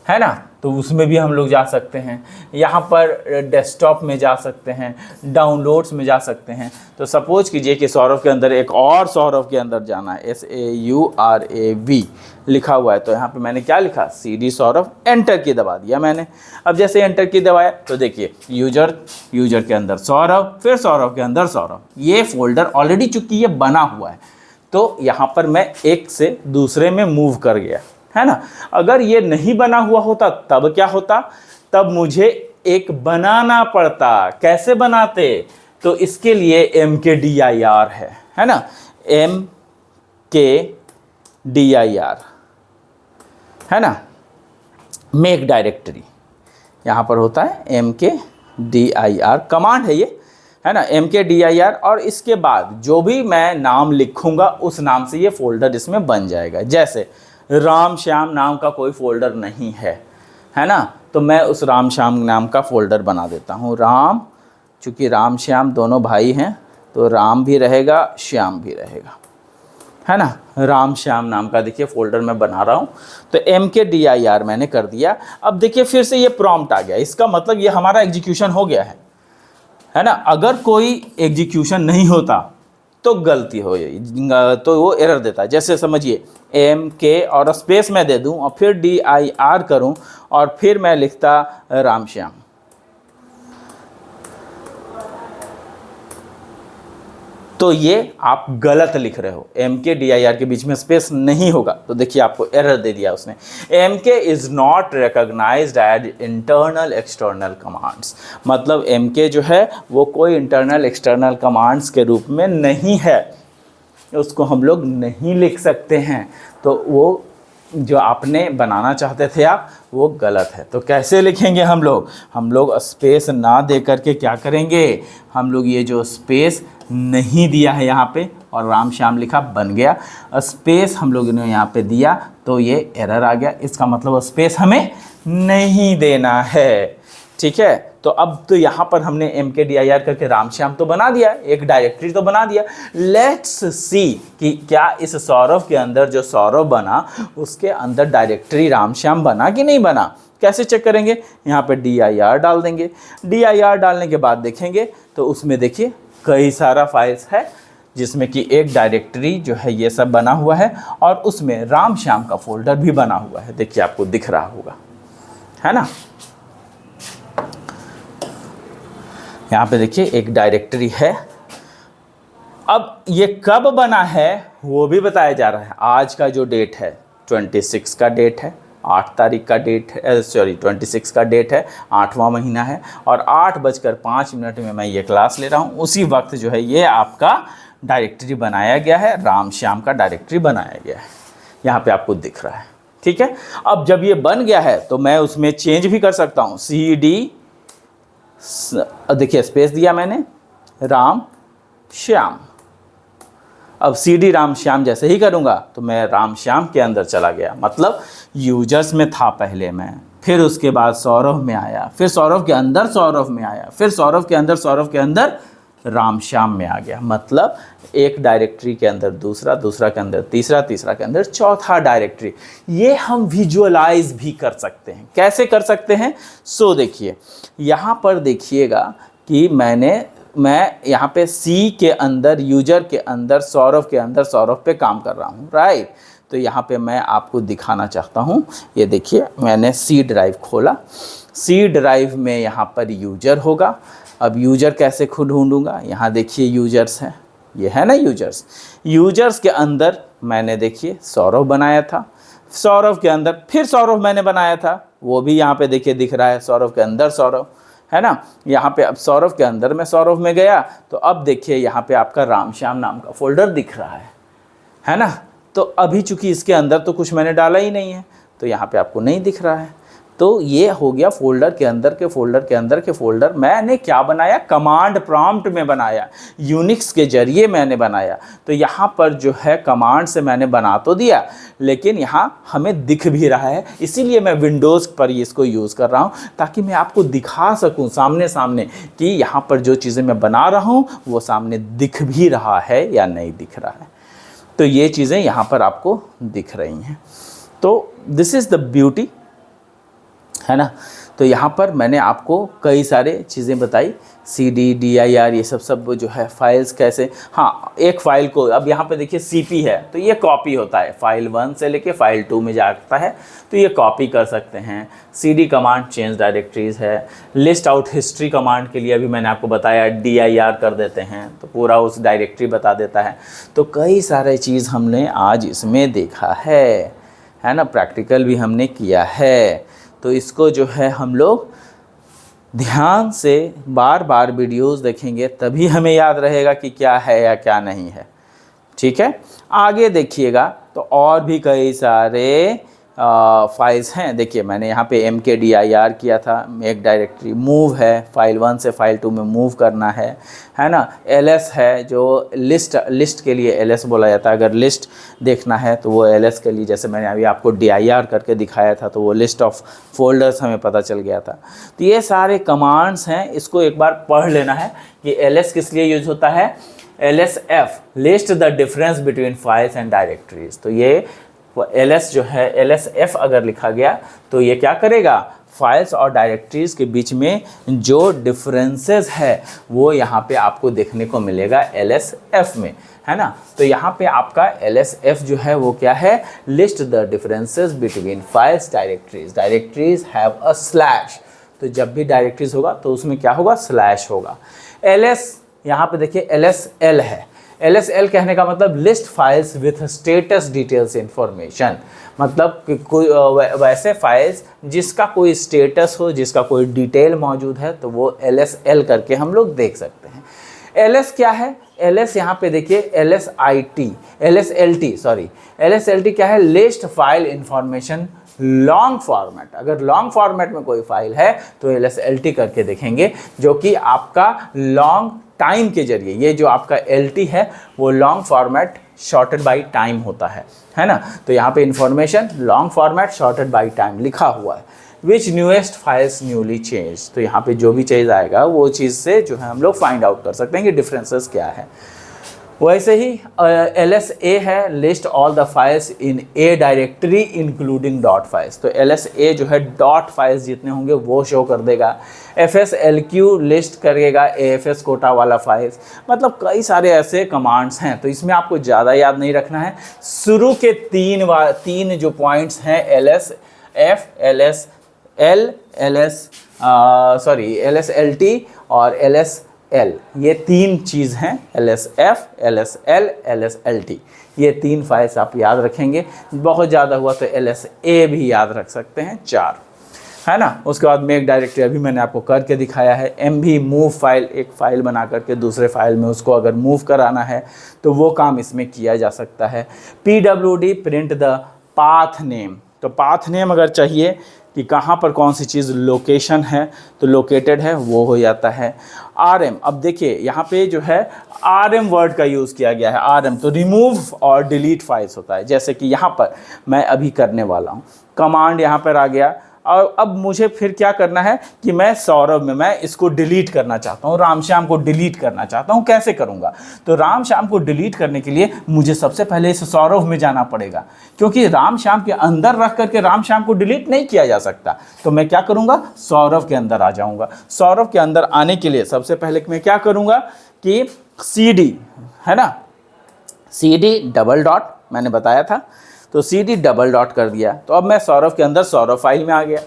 है ना। तो उसमें भी हम लोग जा सकते हैं, यहाँ पर डेस्कटॉप में जा सकते हैं, डाउनलोड्स में जा सकते हैं। तो सपोज कीजिए कि सौरभ के अंदर एक और सौरभ के अंदर जाना है, SAURAV लिखा हुआ है, तो यहाँ पे मैंने क्या लिखा, CD सौरभ, एंटर की दबा दिया मैंने। अब जैसे एंटर की दबाया तो देखिए यूजर के अंदर सौरभ, फिर सौरभ के अंदर सौरभ, ये फोल्डर ऑलरेडी चूंकि ये बना हुआ है तो यहाँ पर मैं एक से दूसरे में मूव कर गया, है ना। अगर ये नहीं बना हुआ होता तब क्या होता, तब मुझे एक बनाना पड़ता। कैसे बनाते, तो इसके लिए MKDIR है ना, MKDIR है ना, मेक डायरेक्टरी, यहाँ पर होता है MKDIR कमांड है ये, है ना, MKDIR। और इसके बाद जो भी मैं नाम लिखूंगा उस नाम से ये फोल्डर इसमें बन जाएगा। जैसे राम श्याम नाम का कोई फोल्डर नहीं है ना, तो मैं उस राम श्याम नाम का फोल्डर बना देता हूँ। राम, चूँकि राम श्याम दोनों भाई हैं तो राम भी रहेगा, श्याम भी रहेगा, है ना। राम श्याम नाम का देखिए फोल्डर मैं बना रहा हूँ, तो MKDIR मैंने कर दिया। अब देखिए फिर से ये प्रॉम्प्ट आ गया, इसका मतलब ये हमारा एग्जीक्यूशन हो गया है ना। अगर कोई एग्जीक्यूशन नहीं होता तो गलती हो, तो वो एरर देता है। जैसे समझिए MK और स्पेस मैं दे दूं और फिर DIR करूं और फिर मैं लिखता राम श्याम, तो ये आप गलत लिख रहे हो। MKDIR के बीच में स्पेस नहीं होगा, तो देखिए आपको एरर दे दिया उसने, MK is not recognised as internal external commands. मतलब MK जो है वो कोई इंटरनल एक्सटर्नल कमांड्स के रूप में नहीं है, उसको हम लोग नहीं लिख सकते हैं। तो वो जो आपने बनाना चाहते थे आप, वो गलत है। तो कैसे लिखेंगे हम लोग स्पेस ना दे करके क्या करेंगे, हम लोग ये जो स्पेस नहीं दिया है यहाँ पे और राम श्याम लिखा बन गया, स्पेस हम लोग ने यहाँ पे दिया तो ये एरर आ गया। इसका मतलब स्पेस हमें नहीं देना है, ठीक है। तो अब तो यहाँ पर हमने MKDIR करके राम श्याम तो बना दिया, एक डायरेक्टरी तो बना दिया। लेट्स सी कि क्या इस सौरभ के अंदर जो सौरभ बना उसके अंदर डायरेक्टरी राम श्याम बना कि नहीं बना। कैसे चेक करेंगे, यहाँ पे DIR डाल देंगे। DIR डालने के बाद देखेंगे तो उसमें देखिए कई सारा फाइल्स है, जिसमें कि एक डायरेक्टरी जो है ये सब बना हुआ है और उसमें राम श्याम का फोल्डर भी बना हुआ है। देखिए आपको दिख रहा होगा, है ना। यहाँ पे देखिए एक डायरेक्टरी है। अब ये कब बना है वो भी बताया जा रहा है। आज का जो डेट है 26 का डेट है, 8 तारीख का डेट है, 26 का डेट है, 8वां महीना है और 8:05 में मैं ये क्लास ले रहा हूँ। उसी वक्त जो है ये आपका डायरेक्टरी बनाया गया है, राम श्याम का डायरेक्टरी बनाया गया है, यहाँ पे आपको दिख रहा है, ठीक है। अब जब ये बन गया है तो मैं उसमें चेंज भी कर सकता हूँ। CD, देखिए स्पेस दिया मैंने, राम श्याम। अब CD राम श्याम जैसे ही करूँगा तो मैं राम श्याम के अंदर चला गया, मतलब यूजर्स में था पहले मैं, फिर उसके बाद सौरभ में आया, फिर सौरभ के अंदर सौरभ में आया, फिर सौरभ के अंदर राम श्याम में आ गया। मतलब एक डायरेक्टरी के अंदर दूसरा, दूसरा के अंदर तीसरा, तीसरा के अंदर चौथा डायरेक्टरी। ये हम विजुअलाइज भी कर सकते हैं। कैसे कर सकते हैं, सो देखिए यहाँ पर देखिएगा कि मैंने मैं यहाँ पे सी के अंदर, यूजर के अंदर, सौरभ के अंदर, सौरभ पे काम कर रहा हूँ, राइट। तो यहाँ पे मैं आपको दिखाना चाहता हूँ, ये देखिए मैंने सी ड्राइव खोला। सी ड्राइव में यहाँ पर यूजर होगा। अब यूजर कैसे खुद ढूंढूंगा, यहाँ देखिए यूजर्स हैं, ये है ना यूजर्स। यूजर्स के अंदर मैंने देखिए सौरभ बनाया था, सौरभ के अंदर फिर सौरभ मैंने बनाया था, वो भी यहाँ पे देखिए दिख रहा है, सौरभ के अंदर सौरभ, है ना। यहाँ पे अब सौरभ के अंदर मैं सौरभ में गया तो अब देखिए यहाँ पे आपका रामश्याम नाम का फोल्डर दिख रहा है ना। तो अभी चूंकि इसके अंदर तो कुछ मैंने डाला ही नहीं है तो यहाँ पे आपको नहीं दिख रहा है। तो ये हो गया फोल्डर के अंदर के फोल्डर के अंदर के फोल्डर। मैंने क्या बनाया, कमांड प्रॉम्प्ट में बनाया, यूनिक्स के जरिए मैंने बनाया। तो यहाँ पर जो है कमांड से मैंने बना तो दिया, लेकिन यहाँ हमें दिख भी रहा है, इसीलिए मैं विंडोज़ पर इसको यूज़ कर रहा हूँ ताकि मैं आपको दिखा सकूँ सामने सामने कि यहाँ पर जो चीज़ें मैं बना रहा हूँ वो सामने दिख भी रहा है या नहीं दिख रहा है। तो ये चीज़ें यहाँ पर आपको दिख रही हैं। तो दिस इज़ द ब्यूटी, है ना। तो यहाँ पर मैंने आपको कई सारे चीज़ें बताई, CD, DIR, ये सब जो है फाइल्स कैसे। हाँ, एक फ़ाइल को अब यहाँ पे देखिए CP है तो ये कॉपी होता है, फाइल 1 से लेके फाइल 2 में जाता है तो ये कॉपी कर सकते हैं। CD कमांड चेंज डायरेक्टरीज है। लिस्ट आउट हिस्ट्री कमांड के लिए अभी मैंने आपको बताया DIR कर देते हैं तो पूरा उस डायरेक्टरी बता देता है। तो कई सारे चीज़ हमने आज इसमें देखा है ना, प्रैक्टिकल भी हमने किया है। तो इसको जो है हम लोग ध्यान से बार बार वीडियोस देखेंगे तभी हमें याद रहेगा कि क्या है या क्या नहीं है, ठीक है। आगे देखिएगा तो और भी कई सारे फाइल्स हैं। देखिए मैंने यहाँ पे mkdir किया था, एक डायरेक्टरी मूव है, फाइल 1 से फाइल 2 में मूव करना है ना। ls है जो लिस्ट के लिए ls बोला जाता है। अगर लिस्ट देखना है तो वो ls के लिए, जैसे मैंने अभी आपको dir करके दिखाया था तो वो लिस्ट ऑफ फोल्डर्स हमें पता चल गया था। तो ये सारे कमांड्स हैं, इसको एक बार पढ़ लेना है कि ls किस लिए यूज होता है। lsf list the difference between files and directories. तो ये ls जो है lsf अगर लिखा गया तो ये क्या करेगा, फाइल्स और डायरेक्टरीज के बीच में जो डिफरेंसेस है वो यहाँ पे आपको देखने को मिलेगा lsf में, है ना। तो यहाँ पे आपका lsf जो है वो क्या है, list the differences between files directories. Directories have a slash, तो जब भी डायरेक्टरीज होगा तो उसमें क्या होगा, स्लैश होगा। ls यहाँ पे देखिए lsl है। LSL कहने का मतलब list files with status details information, मतलब कि कोई वैसे फाइल्स जिसका कोई स्टेटस हो, जिसका कोई डिटेल मौजूद है तो वो LSL करके हम लोग देख सकते हैं। LS क्या है, LS यहाँ पे देखिए LSLT क्या है, list file information long format. अगर लॉन्ग फॉर्मेट में कोई फाइल है तो LSLT करके देखेंगे, जो कि आपका लॉन्ग टाइम के जरिए, ये जो आपका LT है वो long format shorted by time होता है ना। तो यहाँ पे information long format shorted by time लिखा हुआ है। विच न्यूएस्ट फाइल्स न्यूली चेंज, तो यहाँ पे जो भी चीज़ आएगा वो चीज़ से जो है हम लोग फाइंड आउट कर सकते हैं कि डिफरेंसेस क्या है। वैसे ही LSA है, list all the files in A directory including dot files. तो LSA जो है डॉट फाइल्स जितने होंगे वो शो कर देगा। FSLQ लिस्ट करेगा AFS कोटा वाला फाइल्स। मतलब कई सारे ऐसे कमांड्स हैं, तो इसमें आपको ज़्यादा याद नहीं रखना है। शुरू के तीन जो पॉइंट्स हैं LSF, LSLT और LSL, ये तीन चीज़ हैं, LSF, LSL, LSLT। ये तीन फाइल्स आप याद रखेंगे। बहुत ज़्यादा हुआ तो LSA भी याद रख सकते हैं, 4, है ना। उसके बाद मेक डायरेक्टरी अभी मैंने आपको करके दिखाया है। MV मूव फाइल, एक फ़ाइल बना करके दूसरे फाइल में उसको अगर मूव कराना है तो वो काम इसमें किया जा सकता है। PWD print the path name, तो पाथ नेम अगर चाहिए कि कहाँ पर कौन सी चीज़ लोकेशन है तो लोकेटेड है वो हो जाता है। RM, अब देखिए यहाँ पे जो है RM वर्ड का यूज़ किया गया है। RM तो रिमूव और डिलीट फाइल्स होता है, जैसे कि यहाँ पर मैं अभी करने वाला हूँ। कमांड यहाँ पर आ गया, और अब मुझे फिर क्या करना है कि मैं सौरभ में मैं इसको डिलीट करना चाहता हूँ, रामश्याम को डिलीट करना चाहता हूँ। कैसे करूँगा? तो रामश्याम को डिलीट करने के लिए मुझे सबसे पहले इस सौरभ में जाना पड़ेगा, क्योंकि रामश्याम के अंदर रख करके रामश्याम को डिलीट नहीं किया जा सकता। तो मैं क्या करूँगा? सौरभ के अंदर आ जाऊँगा। सौरभ के अंदर आने के लिए सबसे पहले मैं क्या करूँगा कि CD है ना, CD डबल डॉट मैंने बताया था, तो CD डबल डॉट कर दिया। तो अब मैं सौरभ के अंदर सौरभ फाइल में आ गया।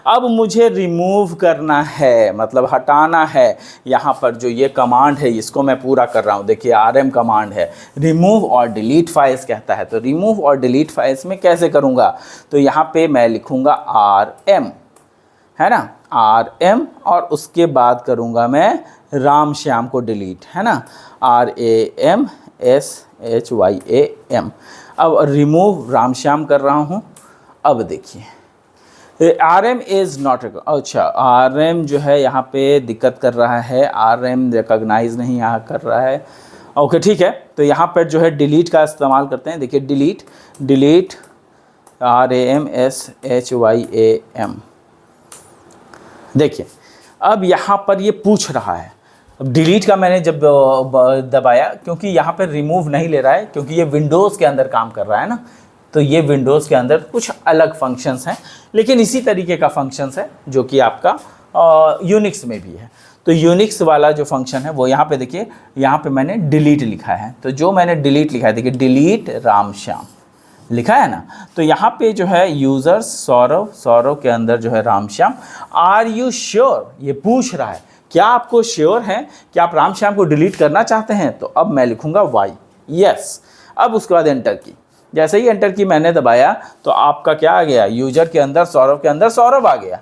अब मुझे रिमूव करना है, मतलब हटाना है। यहाँ पर जो ये कमांड है इसको मैं पूरा कर रहा हूँ। देखिए RM कमांड है, रिमूव और डिलीट फाइल्स कहता है। तो रिमूव और डिलीट फाइल्स में कैसे करूँगा? तो यहाँ पे मैं लिखूँगा RM, है ना, RM, और उसके बाद करूँगा मैं रामश्याम को डिलीट, है ना, RAMSHYAM। अब रिमूव रामश्याम कर रहा हूँ। अब देखिए RM इज़ नॉट, अच्छा RM जो है यहाँ पे दिक्कत कर रहा है, RM रिकॉग्नाइज नहीं यहाँ कर रहा है। ओके ठीक है, तो यहाँ पर जो है डिलीट का इस्तेमाल करते हैं। देखिए डिलीट RAMSHYAM। देखिए अब यहाँ पर ये पूछ रहा है। अब डिलीट का मैंने जब दबाया, क्योंकि यहाँ पर रिमूव नहीं ले रहा है, क्योंकि ये विंडोज़ के अंदर काम कर रहा है ना, तो ये विंडोज़ के अंदर कुछ अलग फंक्शंस हैं, लेकिन इसी तरीके का फंक्शंस है जो कि आपका यूनिक्स में भी है। तो यूनिक्स वाला जो फंक्शन है वो यहाँ पे देखिए, यहाँ पे मैंने डिलीट लिखा है। तो जो मैंने डिलीट लिखा है, देखिए डिलीट रामश्याम लिखा है ना, तो यहाँ पे जो है यूज़र्स सौरभ के अंदर जो है रामश्याम। आर यू श्योर, ये पूछ रहा है, क्या आपको श्योर है कि आप रामश्याम को डिलीट करना चाहते हैं? तो अब मैं लिखूँगा वाई, यस। अब उसके बाद एंटर की, जैसे ही एंटर की मैंने दबाया तो आपका क्या आ गया? यूजर के अंदर सौरभ आ गया।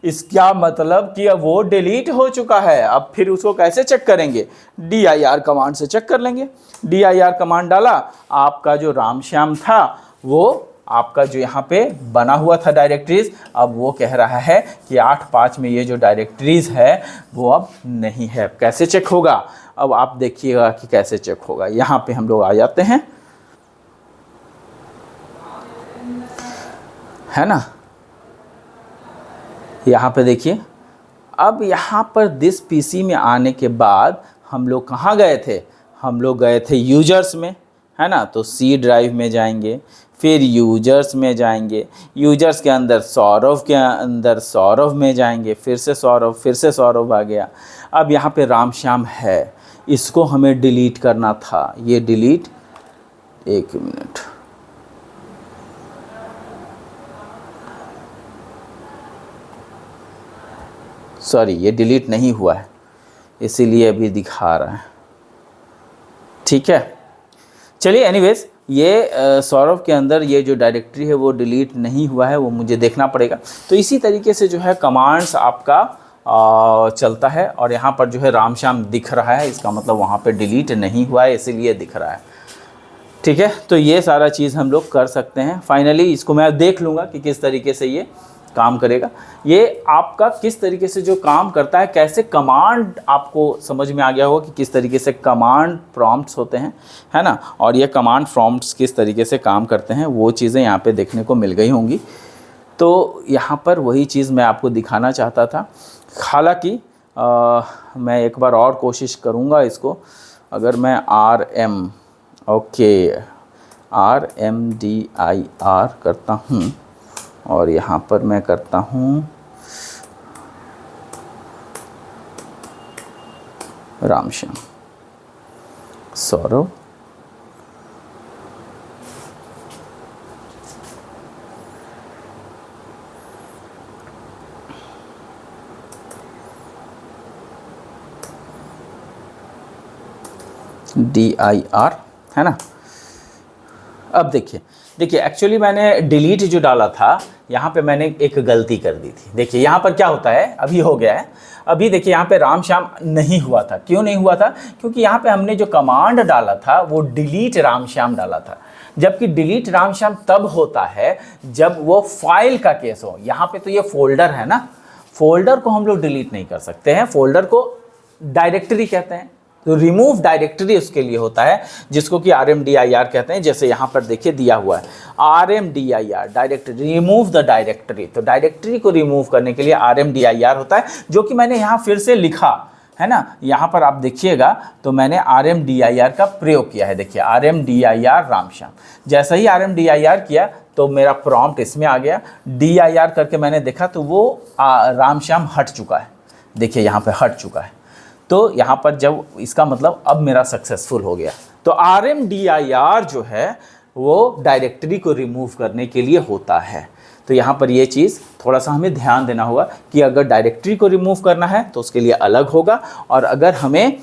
इसका मतलब कि अब वो डिलीट हो चुका है। अब फिर उसको कैसे चेक करेंगे? dir कमांड से चेक कर लेंगे। dir कमांड डाला, आपका जो रामश्याम था वो आपका जो यहाँ पे बना हुआ था डायरेक्टरीज, अब वो कह रहा है कि 8.5 में ये जो डायरेक्टरीज है वो अब नहीं है। कैसे चेक होगा? अब आप देखिएगा कि कैसे चेक होगा। यहाँ पे हम लोग आ जाते हैं, है ना, यहाँ पे देखिए। अब यहाँ पर दिस पीसी में आने के बाद हम लोग कहाँ गए थे? हम लोग गए थे यूजर्स में, है ना। तो C ड्राइव में जाएंगे, फिर यूजर्स में जाएंगे, यूजर्स के अंदर सौरभ में जाएंगे, फिर से सौरभ आ गया। अब यहाँ पे रामश्याम है, इसको हमें डिलीट करना था। ये डिलीट, एक मिनट, सॉरी ये डिलीट नहीं हुआ है, इसीलिए अभी दिखा रहा है। ठीक है, चलिए एनीवेज, ये सौरभ के अंदर ये जो डायरेक्टरी है वो डिलीट नहीं हुआ है, वो मुझे देखना पड़ेगा। तो इसी तरीके से जो है कमांड्स आपका चलता है। और यहाँ पर जो है रामश्याम दिख रहा है, इसका मतलब वहाँ पे डिलीट नहीं हुआ है, इसीलिए दिख रहा है। ठीक है, तो ये सारा चीज़ हम लोग कर सकते हैं। फाइनली इसको मैं देख लूँगा कि किस तरीके से ये काम करेगा। ये आपका किस तरीके से जो काम करता है, कैसे कमांड आपको समझ में आ गया होगा कि किस तरीके से कमांड प्रॉम्प्ट्स होते हैं, है ना। और ये कमांड प्रॉम्प्ट्स किस तरीके से काम करते हैं वो चीज़ें यहाँ पे देखने को मिल गई होंगी। तो यहाँ पर वही चीज़ मैं आपको दिखाना चाहता था। हालांकि मैं एक बार और कोशिश करूँगा इसको। अगर मैं RMDIR करता हूँ और यहाँ पर मैं करता हूँ रामश्याम सौरभ, DIR, है ना। अब देखिए एक्चुअली मैंने डिलीट जो डाला था, यहाँ पे मैंने एक गलती कर दी थी। देखिए यहाँ पर क्या होता है, अभी हो गया है। अभी देखिए यहाँ पे रामश्याम नहीं हुआ था। क्यों नहीं हुआ था? क्योंकि यहाँ पे हमने जो कमांड डाला था वो डिलीट रामश्याम डाला था। जबकि डिलीट रामश्याम तब होता है जब वो फाइल का केस हो। यहाँ पे तो ये फोल्डर है ना, फोल्डर को हम लोग डिलीट नहीं कर सकते हैं, फोल्डर को डायरेक्टरी कहते हैं, तो रिमूव डायरेक्टरी उसके लिए होता है, जिसको कि RMDIR कहते हैं। जैसे यहाँ पर देखिए दिया हुआ है RMDIR, directory, remove the directory. तो डायरेक्टरी को रिमूव करने के लिए RMDIR होता है, जो कि मैंने यहाँ फिर से लिखा है ना। यहाँ पर आप देखिएगा तो मैंने RMDIR का प्रयोग किया है। देखिए RMDIR रामश्याम, जैसा ही RMDIR किया तो मेरा प्रॉम्प्ट इसमें आ गया। DIR करके मैंने देखा तो वो रामश्याम हट चुका है। देखिए यहाँ पे हट चुका है। तो यहाँ पर जब इसका मतलब अब मेरा सक्सेसफुल हो गया। तो RMDIR जो है वो डायरेक्टरी को रिमूव करने के लिए होता है। तो यहाँ पर ये चीज़ थोड़ा सा हमें ध्यान देना होगा कि अगर डायरेक्टरी को रिमूव करना है तो उसके लिए अलग होगा, और अगर हमें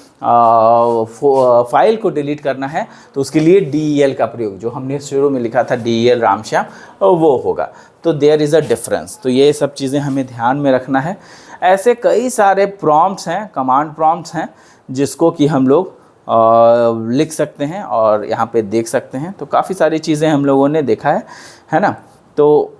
फाइल को डिलीट करना है तो उसके लिए DEL का प्रयोग, जो हमने शुरू में लिखा था DEL रामश्याम, वो होगा। तो देयर इज़ अ डिफरेंस। तो ये सब चीज़ें हमें ध्यान में रखना है। ऐसे कई सारे प्रॉम्प्ट्स हैं, कमांड प्रॉम्प्ट्स हैं, जिसको कि हम लोग लिख सकते हैं और यहाँ पे देख सकते हैं। तो काफ़ी सारी चीज़ें हम लोगों ने देखा है ना। तो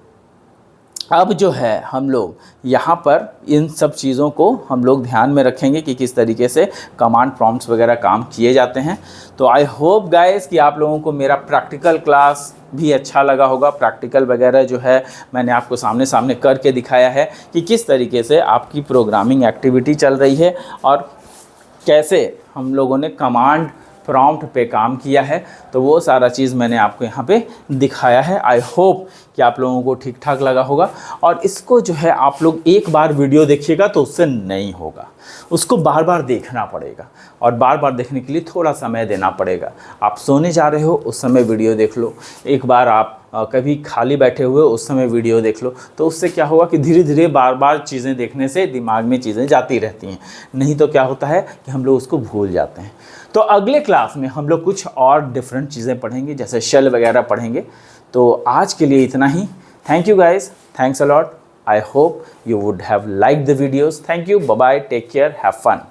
अब जो है हम लोग यहाँ पर इन सब चीज़ों को हम लोग ध्यान में रखेंगे कि किस तरीके से कमांड प्रॉम्प्ट्स वगैरह काम किए जाते हैं। तो आई होप गाइस कि आप लोगों को मेरा प्रैक्टिकल क्लास भी अच्छा लगा होगा। प्रैक्टिकल वगैरह जो है मैंने आपको सामने सामने करके दिखाया है कि किस तरीके से आपकी प्रोग्रामिंग एक्टिविटी चल रही है और कैसे हम लोगों ने कमांड प्रॉम्प्ट पे काम किया है। तो वो सारा चीज़ मैंने आपको यहाँ पे दिखाया है। आई होप कि आप लोगों को ठीक ठाक लगा होगा। और इसको जो है आप लोग एक बार वीडियो देखिएगा तो उससे नहीं होगा, उसको बार बार देखना पड़ेगा, और बार बार देखने के लिए थोड़ा समय देना पड़ेगा। आप सोने जा रहे हो उस समय वीडियो देख लो, एक बार आप कभी खाली बैठे हुए उस समय वीडियो देख लो। तो उससे क्या होगा कि धीरे धीरे बार बार चीज़ें देखने से दिमाग में चीज़ें जाती रहती हैं। नहीं तो क्या होता है कि हम लोग उसको भूल जाते हैं। तो अगले क्लास में हम लोग कुछ और डिफरेंट चीज़ें पढ़ेंगे, जैसे शेल वगैरह पढ़ेंगे। तो आज के लिए इतना ही। Thank you guys, thanks a lot. I hope you would have liked the videos. Thank you. Bye bye. Take care. Have fun.